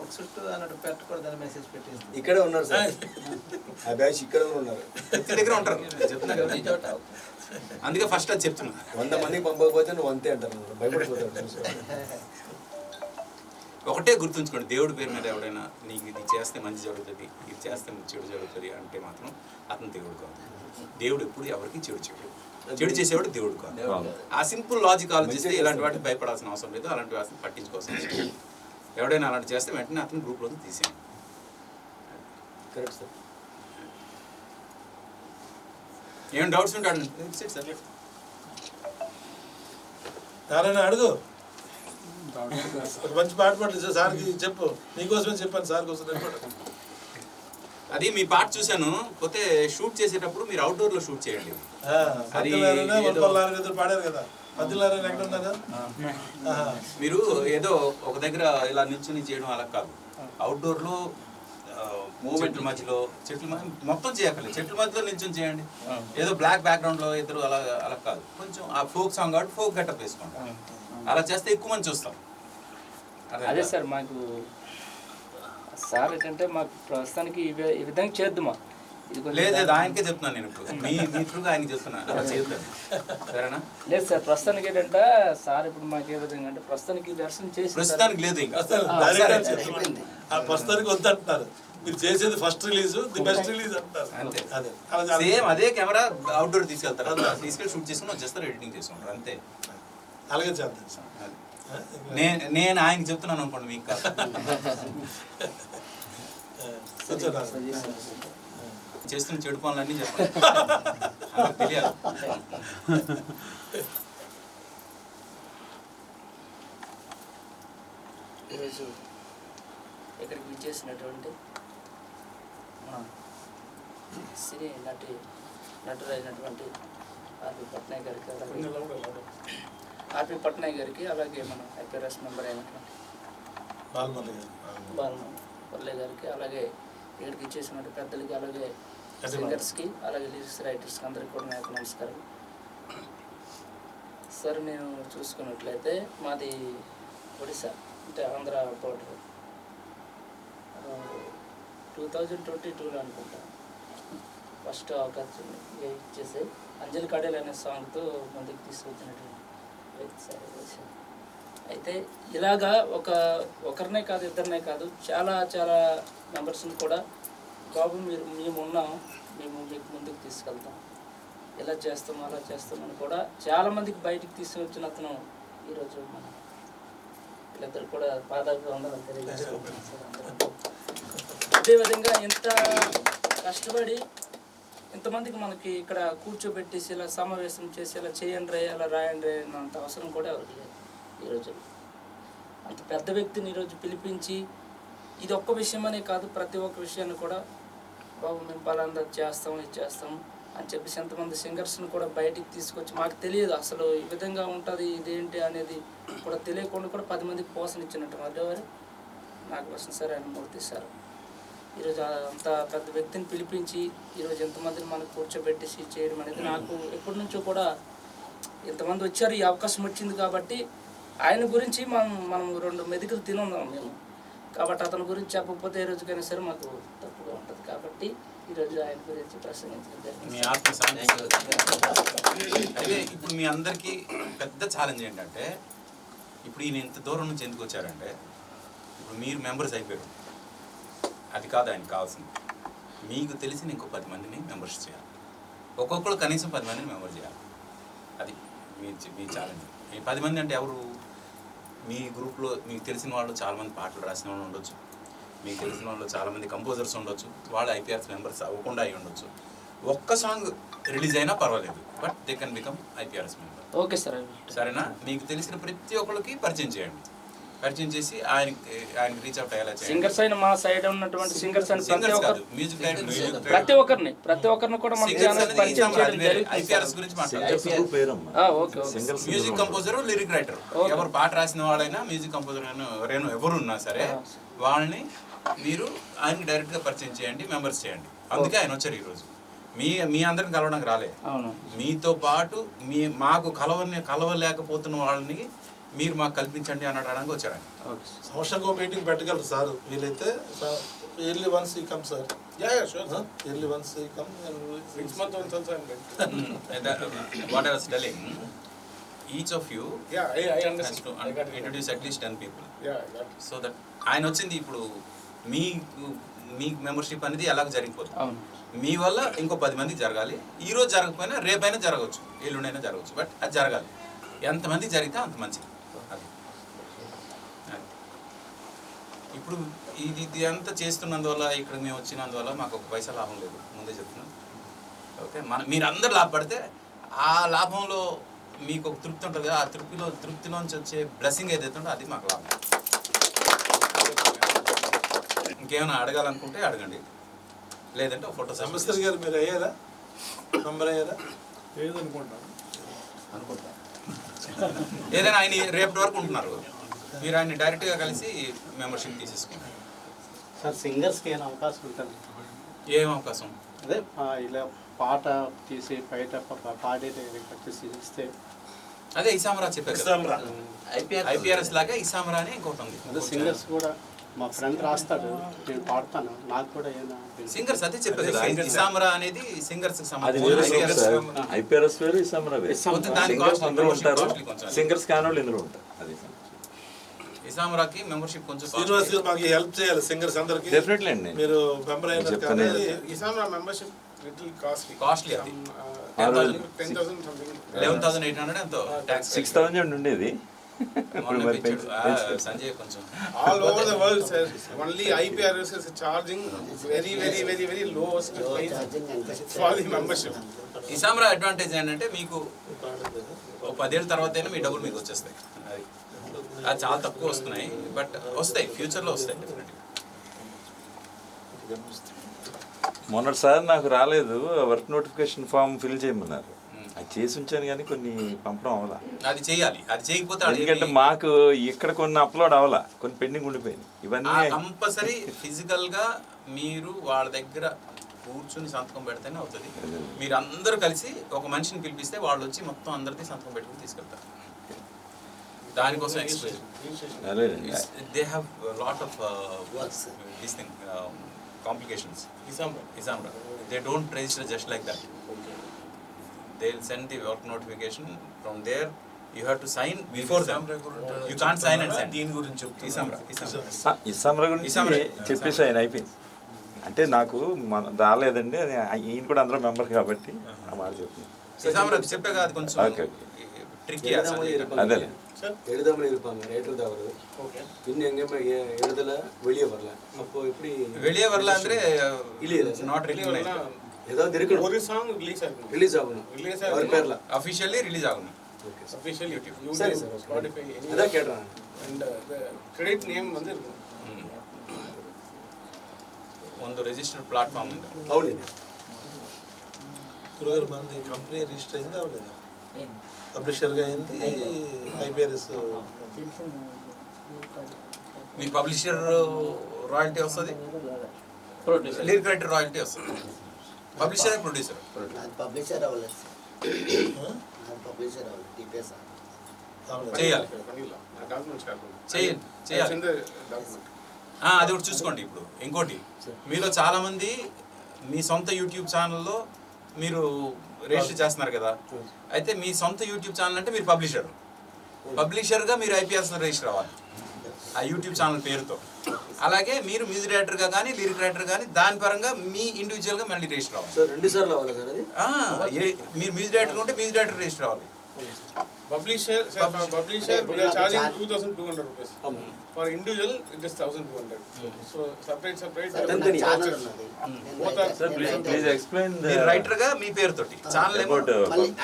ఒక చుట్టూ అన్నట్టు పెట్టకూడదని మెసేజ్ పెట్టేసి ఇక్కడే ఉన్నారు సార్, ఆ బ్యాచ్ ఇక్కడ ఉన్నారు, ప్రతి దగ్గర ఉంటారు. చెప్తున్నా కదా, అందుకే ఫస్ట్ అది చెప్తున్నా. 100 మందికి పంపకపోతే నువ్వు అంతే అంటారు, భయపడిపోతాడు. ఒకటే గుర్తుంచుకోండి, దేవుడి పేరు మీద ఎవడైనా నీకు ఇది చేస్తే మంచి జరుగుతుంది, ఇది చేస్తే చెడు జరుగుతుంది అంటే మాత్రం అతను దేవుడు కాదు. దేవుడు ఎప్పుడు ఎవరికి చెడు చేసేవాడు దేవుడు కాదు. ఆ సింపుల్ లాజిక్ ఆలోచిస్తే ఇలాంటి వాటికి భయపడాల్సిన అవసరం లేదు, అలాంటి వాటిని పట్టించుకోవాల్సిన అవసరం లేదు. ఎవడైనా అలాంటి చేస్తే వెంటనే అతను గ్రూప్లోకి తీసేయండి. Correct sir. ఏం డౌట్స్ ఉంటాడు సార్? నారాయణ అడుగు. ఒక మంచి పాట పాడు సార్కి చెప్పు, నీకోసమే చెప్పాను సార్ కోసం. అది మీ పాట చూశాను, పోతే షూట్ చేసేటప్పుడు మీరు అవుట్డోర్ లో షూట్ చేయండి. అది పాడారు కదా, మధ్యలో ఎక్కడ ఉన్నారా మీరు ఏదో ఒక దగ్గర ఇలా నిల్చుని చేయడం అలా కాదు, అవుట్డోర్ లో చెట్ల మధ్యలో మొత్తం చేయక్కర్లేదు, చెట్ల మధ్యలో నిల్చుని చేయండి. ఏదో బ్లాక్ బ్యాక్గ్రౌండ్ లో ఇద్దరు అలా కాదు, కొంచెం ఆ ఫోక్ సాంగ్ కాబట్టి ఫోక్ గెటప్ వేసుకుంటాం. అలా చేస్తే ఎక్కువ మంది చూస్తాం. అదే సార్ మాకు సార్ ఏంటంటే మాకు ప్రస్తుతానికి ఈ విధంగా చేద్దామా? లేదు ఆయనకే చెప్తున్నాను నేను, ఇప్పుడు మీ త్రూగా ఆయనకి చెప్తున్నాను, అలా చేద్దాం సరేనా? లేదు సార్, ప్రస్తుతానికి ఏంటంటే సార్ ఇప్పుడు మాకు ఏ విధంగా అంటే ప్రస్తుతానికి దర్శనం చేసి ప్రస్తుతానికి లేదు, ఇంకా ప్రస్తుతానికి వద్దంటున్నారు. మీరు చేసేది first release, the best release అంటారు. అంతే, సేమ్ అదే కెమెరా అవుట్డోర్ తీసుకెళ్తారు, తీసుకెళ్ళి షూట్ చేసుకుని వచ్చేస్తారు, ఎడిటింగ్ చేసుకుంటారు, అంతే. అలాగే చేద్దాం సార్. నేను ఆయనకి చెప్తున్నాను అనుకోండి, మీకు కాదు. చేస్తున్న చెడు పనులన్నీ చెప్పండి, తెలియాలి. ఈరోజు ఇక్కడికి విచ్చేసినటువంటి మా సినీ నటుడైనటువంటి ఆర్పి పట్నాయక్ గారికి, అలాగే మన ఐపీఆర్ఎస్ మెంబర్ అయినటువంటి బాలమల్లి గారికి, అలాగే ఇక్కడికి ఇచ్చేసినటువంటి పెద్దలకి, అలాగే సింగర్స్కి, అలాగే లిరిక్స్ రైటర్స్కి అందరికీ కూడా నాకు నమస్కారం. సార్ నేను చూసుకున్నట్లయితే మాది ఒడిశా, అంటే ఆంధ్ర బోర్డర్. 2022లో అనుకుంటా ఫస్ట్ అవకాశం ఇచ్చేసి అంజలి కడేల్ అనే సాంగ్తో ముందుకు తీసుకొచ్చినటువంటి వ్యక్తి సార్. అయితే ఇలాగా ఒకరినే కాదు, ఇద్దరినే కాదు, చాలా మెంబర్స్ని కూడా బాబు మేము ఉన్నాం, మేము మీకు ముందుకు తీసుకెళ్తాం, ఇలా చేస్తాం అలా చేస్తామని కూడా చాలామందికి బయటికి తీసుకొచ్చిన అతను ఈరోజు మన వీళ్ళిద్దరు కూడా పాదాభివందనాలు తెలియజేస్తున్నాం. అదేవిధంగా ఇంత కష్టపడి ఇంతమందికి మనకి ఇక్కడ కూర్చోబెట్టేసి ఇలా సమావేశం చేసి ఇలా చేయండి అలా రాయండి అన్నంత అవసరం కూడా ఎవరికి లేదు. ఈరోజు అంత పెద్ద వ్యక్తిని ఈరోజు పిలిపించి ఇది ఒక్క విషయమనే కాదు, ప్రతి ఒక్క విషయాన్ని కూడా బాబు మేము పలానా చేస్తాం, ఇది చేస్తాం అని చెప్పేసి ఎంతమంది సింగర్స్ని కూడా బయటికి తీసుకొచ్చి, మాకు తెలియదు అసలు ఈ విధంగా ఉంటుంది ఇదేంటి అనేది కూడా తెలియకుండా కూడా 10 మందికి పోషణ ఇచ్చినట్టు మధ్యవారు నాకు వస్తుంది సార్, ఆయన మూర్తి సార్. ఈరోజు అంత పెద్ద వ్యక్తిని పిలిపించి ఈరోజు ఎంతమందిని మనకు కూర్చోబెట్టేసి చేయడం అనేది నాకు ఎప్పటి నుంచో కూడా ఎంతమంది వచ్చారు, ఈ అవకాశం వచ్చింది కాబట్టి ఆయన గురించి మనం 2 మెతుకులు తినున్నాం మేము, కాబట్టి అతని గురించి చెప్పకపోతే ఏ రోజుకైనా సరే మాకు తప్పుగా ఉంటుంది. కాబట్టి ఈరోజు ఆయన గురించి ప్రసంగించడం జరిగింది. అయితే ఇప్పుడు మీ అందరికీ పెద్ద ఛాలెంజ్ ఏంటంటే, ఇప్పుడు ఈయన ఇంత దూరం నుంచి ఎందుకు వచ్చారంటే, ఇప్పుడు మీరు మెంబర్స్ అయిపోయారు, అది కాదు ఆయనకు కావాల్సింది. మీకు తెలిసిన ఇంకో 10 మందిని మెంబర్స్ చేయాలి, ఒక్కొక్కరు కనీసం 10 మందిని మెంబర్ చేయాలి. అది మీ ఛాలెంజ్. ఈ 10 మంది అంటే ఎవరు? మీ గ్రూప్లో మీకు తెలిసిన వాళ్ళు చాలామంది పాటలు రాసిన వాళ్ళు ఉండొచ్చు, మీకు తెలిసిన వాళ్ళు చాలామంది కంపోజర్స్ ఉండొచ్చు, వాళ్ళు ఐపీఆర్ఎస్ మెంబర్స్ అవ్వకుండా అయి ఉండొచ్చు. ఒక్క సాంగ్ రిలీజ్ అయినా పర్వాలేదు, but they can become IPRS member. Okay sir, సరేనా? మీకు తెలిసిన ప్రతి ఒక్కరికి పరిచయం చేయండి, పరిచయం చేసి ఆయనకి రీచ్ అవుట్ అయ్యేలా చేయండి. సింగర్స్ అయిన మా సైడ్ ఉన్నటువంటి సింగర్స్ అని ప్రతి ఒక్కరిని కూడా మన ఛానల్ పరిచయం చేయడం జరిగింది. ఐపీఆర్ఎస్ గురించి మాట్లాడాలి. మ్యూజిక్ కంపోజర్, లిరిక్ రైటర్, ఎవరు పాట రాసిన వాళ్ళైనా, మ్యూజిక్ కంపోజర్ అయినా ఎవరున్నా సరే వాళ్ళని మీరు ఆయనకి డైరెక్ట్గా పరిచయం చేయండి, మెంబర్స్ చేయండి. అందుకే ఆయన వచ్చారు ఈరోజు. మీ అందరిని కలవడానికి రాలే, మీతో పాటు మాకు కలవలేకపోతున్న వాళ్ళని మీరు మాకు కల్పించండి అనడానికి వచ్చారు. సంవత్సరంలో మీటింగ్ పెట్టగలరు సార్ వీలైతే. ఇయర్లీ వన్స్ ఈ కమ్ సార్. ఇయర్లీ వన్స్ ఈ come. 6 months once also I'm going. What I was telling, each of you Yeah, I understand. I got it. Introduce at least 10 people. Yeah, I got it. So that ఆయన వచ్చింది ఇప్పుడు మీ మెంబర్షిప్ అనేది ఎలాగ జరిగిపోతుంది. అవును. మీ వల్ల ఇంకో 10 మందికి జరగాలి. ఈ రోజు జరగకపోయినా రేపైనా జరగవచ్చు, ఎల్లుండైనా జరగవచ్చు, బట్ అది జరగాలి. ఎంతమంది జరిగితే అంత మంచిది. అది ఇప్పుడు ఇది అంతా చేస్తున్నందువల్ల ఇక్కడ మేము వచ్చినందువల్ల మాకు ఒక పైసా లాభం లేదు, ముందే చెప్తున్నాను. ఓకే, మీరందరూ లాభపడితే ఆ లాభంలో మీకు ఒక తృప్తి ఉంటుంది కదా, ఆ తృప్తిలోంచి వచ్చే బ్లెస్సింగ్ ఏదైతే ఉందో అది మాకు లాభం. ఇంకేమైనా అడగాలనుకుంటే అడగండి, లేదంటే ఒక ఫోటో. సంబశ్వర్ గారు మీరు అయ్యారా, నంబర్ అయ్యారా? అనుకుంటా ఏదైనా ఆయన రేపటి వరకు ఉంటున్నారు, మీరు ఆయన డైరెక్ట్గా కలిసి మెంబర్షిప్ తీసేసుకుంటారు. సార్ సింగర్స్కి ఏమైనా అవకాశం ఉంటుంది? ఏం అవకాశం? అదే ఇలా పాట తీసి బయట పాడేది వచ్చేసి ఇస్తే అదే ఇసామరా చెప్పారు, ఐపీఆర్ఎస్ లాగా ఇసామరా అని ఇంకోటి ఉంది. అదే సింగర్స్ కూడా మా ఫ్రెండ్ రాస్తాడు, నేను పాడతాను, నాకు కూడా ఏమైనా సింగర్స్ అదే చెప్పారు కదా, ఇసామరా అనేది సింగర్స్ కి అది వేరే సంబంధించి. సార్, ఐపీఆర్ఎస్ వేరు, ఇసామరా వేరు. సింగర్స్ అందరూ ఉంటారు, సింగర్స్ కానోళ్ళు ఇందులో ఉంటారు. అది ఇసామరాకి మెంబర్షిప్ కొంచెం శ్రీనివాస్ గారు మాకు హెల్ప్ చేయాలి సింగర్స్ అందరికి. డెఫినెట్లీ అండి, మీరు మెంబర్ అయినారు చెప్తాను. కానీ Isamra membership little costly. Costly అది. 10,000 something. 11,800 ఎంతో ట్యాక్స్ 6,000 ఉండేది. సంజయ్ కొంచెం All over the world, sir. Only IPRS is charging very lowest price for the membership. ఇసామరా అడ్వాంటేజ్ ఏంటంటే మీకు 10 ఏళ్ళ తర్వాత అయినా మీ డబ్బులు మీకు వచ్చేస్తాయి. అది చాలా తక్కువ వస్తున్నాయి, బట్ వస్తాయి, ఫ్యూచర్లో వస్తాయి డెఫినెట్గా. మొన్నటిసారి నాకు రాలేదు, వర్క్ నోటిఫికేషన్ ఫామ్ ఫిల్ చేయమన్నారు, అది చేసి ఉంచాను కానీ కొన్ని పంపడం అవ్వాలా. అది చేయాలి, అది చేయకపోతే ఎందుకంటే మాకు ఇక్కడ కొన్ని అప్లోడ్ అవ్వాలా, కొన్ని పెండింగ్ ఉండిపోయింది. ఇవన్నీ కంపల్సరీ ఫిజికల్గా మీరు వాళ్ళ దగ్గర కూర్చుని సంతకం పెడితేనే అవుతుంది. మీరు అందరూ కలిసి ఒక మనిషిని పిలిపిస్తే వాళ్ళు వచ్చి మొత్తం అందరికీ సంతకం పెట్టుకుని తీసుకెళ్తారు. దానికోసం they have lot of this thing complications. Isamra. They don't register just like that. They'll send the work notification. From there, you have to sign before them. You can't sign and send. దీని గురించి ఇసామరా గురించి చెప్పేసి ఆయన అయిపోయింది. అంటే నాకు రాలేదండి, ఈయన కూడా అందరూ మెంబర్ కాబట్టి ఆ మాట చెప్తున్నాను. ఇసామరా చెప్పే కాదు, కొంచెం ట్రిక్కీ. అదే எழுதாமல் இருப்பாங்க, ரைட்டர் தான் வருது. ஓகே, இன்னும் எங்கேயுமே எழுதல, வெளியே வரல. அப்போ எப்படி வெளியே வரல ಅಂದ್ರೆ இல்லையா நாட் ரெகக்னைஸ்ட். ஏதாவது இருக்கணும், ஒரு சாங் ரிலீஸ் ஆகணும் அவர் பேர்ல அஃபிஷியலி ரிலீஸ் ஆகணும். ஓகே, அஃபிஷியல் யூடியூப், சரி சார், ஸ்பாட்டிஃபை, அதான் கேட்றேன். and the credit name வந்து இருக்கும். ಒಂದು ರಿಜಿಸ್ಟರ್ಡ್ ಪ್ಲಾಟ್ಫಾರ್ಮ್ ఉంది. అవునండి. గురుగారు మనది కంపెనీ రిజిస్టర్ అయింది అవలేదు, పబ్లిషర్గా అయింది, ఐపీఆర్ఎస్. మీ పబ్లిషర్ రాయల్టీ వస్తుంది, లిరిక్ రైటర్ రాయల్టీ వస్తుంది. పబ్లిషర్ ప్రొడ్యూసర్ పబ్లిషర్ అవ్వలేదు, పబ్లిషర్ అవ్వలేదు, టీపీఎస్ చేయాలి, చేయాలి. అది ఒకటి చూసుకోండి. ఇప్పుడు ఇంకోటి, మీలో చాలామంది మీ సొంత యూట్యూబ్ ఛానల్లో మీరు రిజిస్టర్ చేస్తున్నారు కదా, అయితే మీ సొంత యూట్యూబ్ ఛానల్ అంటే మీరు పబ్లిషర్గా మీరు ఐపీఆర్ఎస్లో రిజిస్టర్ అవ్వాలి ఆ యూట్యూబ్ ఛానల్ పేరుతో. అలాగే మీరు మ్యూజిక్ డైరెక్టర్గా కానీ లిరిక్ రైటర్ కానీ దాని పరంగా మీ ఇండివిజువల్గా మళ్ళీ రిజిస్టర్ అవ్వాలి. సార్ 2 సార్లు అవ్వాలి సార్ అది. మీరు మ్యూజిక్ డైరెక్టర్ ఉంటే మ్యూజిక్ డైరెక్టర్ రిజిస్టర్ అవ్వాలి. Publisher, we are charging 2,200 rupees. For individual, it is 1,200. So separate. Both are. Sir, please explain the writer గా మీ పేరుతోటి ఛానల్ about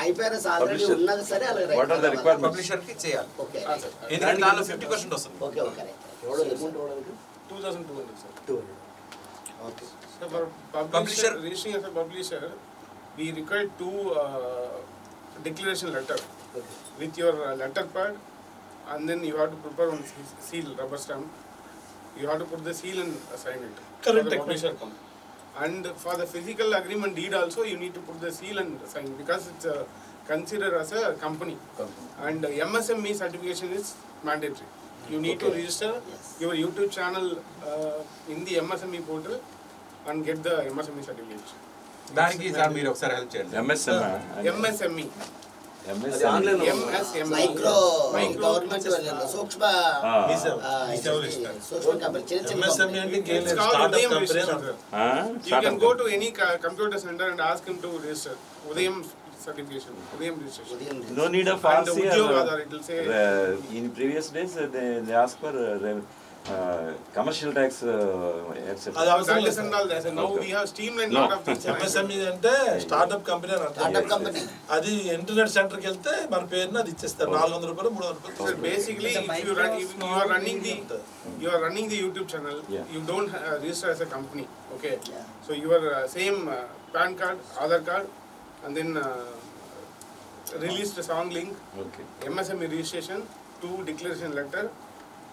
ఐపీఆర్ఎస్ ఆల్రెడీ ఉన్నది సరే, అలాగే what are the requirements? Publisher కి చేయాలి. ఓకే ఎందుకంటే దానిలో 50% వస్తుంది. ఓకే ఓకే எவ்வளோ அமௌண்ட் எவ்வளோ இருக்கு? 2,200, sir. 200. Okay. So for publisher, registering as a publisher, we require 2 declaration letter with your letter pad, and then you have to prepare one seal, rubber stamp. You have to put the seal and sign it. Correct. For the publisher account. And for the physical agreement deed also, you need to put the seal and sign, because it's considered as a company. And MSME certification is mandatory. You need to register your YouTube channel in the MSME portal and get the MSME certification. దానికి సార్ మీరు ఒకసారి హెల్ప్ చేయండి. MSME. అది ఆన్లైన్ మైక్రో గవర్నమెంట్ వాళ్ళు సూక్ష్మ సూక్ష్మ కంపెనీ చిన్న చిన్న MSME అంటే ఇంకేం It's లేదు, called startup Udayam company అని registration, అంటారు. sir. You can go to any computer center and ask him to register. Udayam certification, Udayam registration. No need of And RC. Udyog Aadhar, it will say. In previous days, they ask for commercial tax, etc. అది అవసరం That లేదు is and all that. Now we have streamlined No. lot of things. MSME అంటే స్టార్ట్అప్ కంపెనీ అని స్టార్ట్అప్ అంటారు. కంపెనీ అది ఇంటర్నెట్ సెంటర్కి వెళ్తే మన పేరున అది ఇచ్చేస్తారు, 400 రూపాయలు 300 So రూపాయలు. basically, if you are running the YouTube channel, Yeah. you don't register as a company, okay? So your same PAN card, Aadhar card, and then released song link, Okay. MSME registration, 2 declaration letter,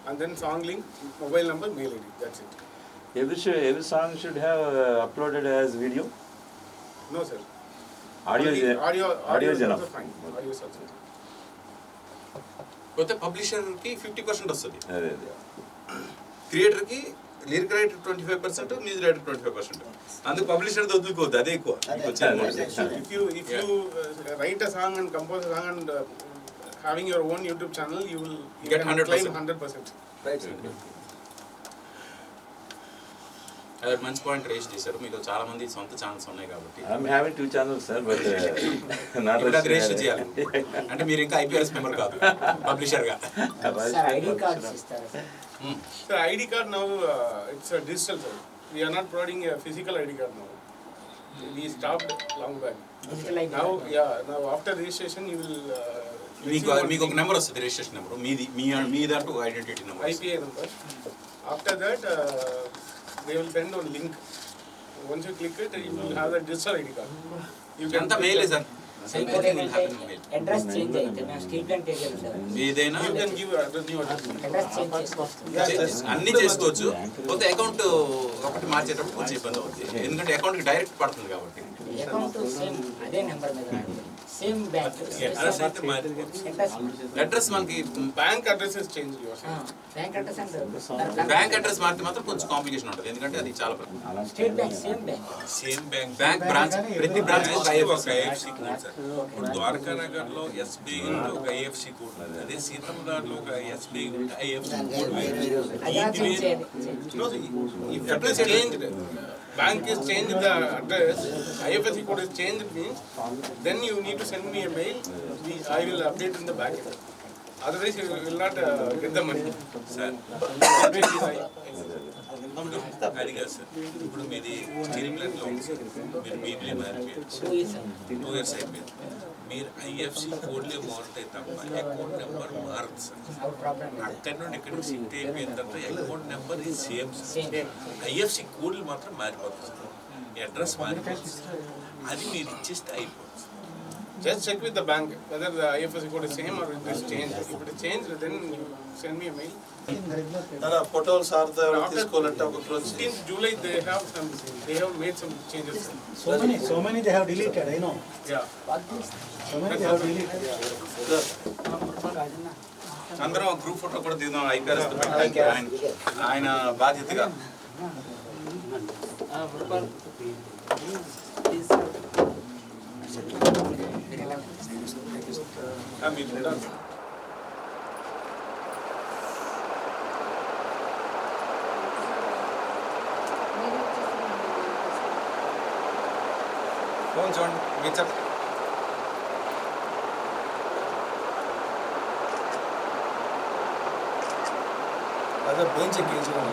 and then song link, mobile number, mail ID. That's it. Every song should have uploaded as video. No, sir. Audio Audio is is enough. also fine. Audio is also fine. పోతే పబ్లిషర్కి 50% వస్తుంది, అదే క్రియేటర్కి లిరిక్ రైటర్ 25%, మ్యూజిక్ రైటర్ 25%. అందుకు పబ్లిషర్ వదులుకోవద్దు, అదే ఎక్కువ. If you write a song and compose a song and having your own YouTube channel, you Get can 100%. claim 100%. Right అది మంచి పాయింట్ రేస్ చేశారు. మీకు చాలా మంది సొంత ఛానల్స్ ఉన్నాయి కాబట్టి I'm having 2 channels, sir, but not ఇప్పుడు అది రేస్ registered. చేయాలి. అంటే మీరు ఇంకా IPRS మెంబర్ కాదు, పబ్లిషర్గా. సార్ ఐడి కార్డ్స్ ఇస్తారా sir? So ID card now, it's a digital sir. We are not providing a physical ID card now. We stopped long back. Digital ID Now after registration you will మీకు ఒక నెంబర్ వస్తుంది, రిజిస్ట్రేషన్ నెంబర్, మీ దాంట్లో identity number. IPI number. After that they will send a link. Once you click it, you will have the digital ID card. You can అంతా మెయిలే సార్. అడ్రస్ చేంజ్ అయితే మేము స్టీల్ ప్లాంట్ ఏరియాలో సార్ ఏదైనా you can give the new address. Address change చేసుకోవచ్చు. అన్ని చేసుకోవచ్చు. పోతే అకౌంట్ ఒకటి మార్చేటప్పుడు కొంచెం ఇబ్బంది అవుతుంది, ఎందుకంటే అకౌంట్కి డైరెక్ట్ పడుతుంది కాబట్టి. అకౌంట్ సేమ్ అదే నెంబర్ మీద సేమ్ బ్యాంక్ అడ్రస్ అయితే మారిపోతుంది. అడ్రస్ మనకి Bank address is changed. You are saying. Bank address అంటే బ్యాంక్ అడ్రస్ మారితే మాత్రం కొంచెం కాంప్లికేషన్ ఉంటుంది, ఎందుకంటే అది చాలా state bank same bank bank branch, ప్రతి బ్రాంచ్ IFSC కోడ్ సార్. ఇప్పుడు ద్వారకా నగర్లో SBI ఉంటే ఒక IFSC కోడ్ ఉంది, అదే సీతంఘాట్లో ఒక SBI ఉంటే IFSC కోడ్ వేరు. No, if address is changed, bank is changed the address, IFSC code is changed means, then you need to send me a mail. I will update in the back. Otherwise, you will not get the money. Sir అది కాదు సార్, ఇప్పుడు మీది స్టీరింగ్ ప్లాంట్లో ఉంది సార్, మీరు మీరే మారిపోయారు, 2 years అయిపోయింది. మీరు IFSC కోడ్లే మారుతాయి తప్ప అకౌంట్ నెంబర్ మారదు సార్. అక్కడి నుండి ఇక్కడికి షిఫ్ట్ అయిపోయిన తర్వాత అకౌంట్ నెంబర్ ఈ సేమ్ సార్. IFSC కోడ్లు మాత్రం మారిపోతుంది సార్, అడ్రస్ మారిపోతుంది సార్. అది మీరు ఇచ్చేస్తే అయిపోతుంది sir. Just check with the bank whether the IFSC code is same or it is changed. If it is changed, then you send me a mail. ఫోటోలు సార్తో After తీసుకోవాలంటే ఒక రోజు 15th July, they have made some changes. So many they have deleted, I know. Yeah. So many they have deleted. అందరం గ్రూప్ ఫోటో కూడా దిగుదాం IPRS ఆయన బాధ్యతగా. ఫోన్ చూడండి మీరు చెప్పండి. అదే బెంచ్ ఎక్కించడం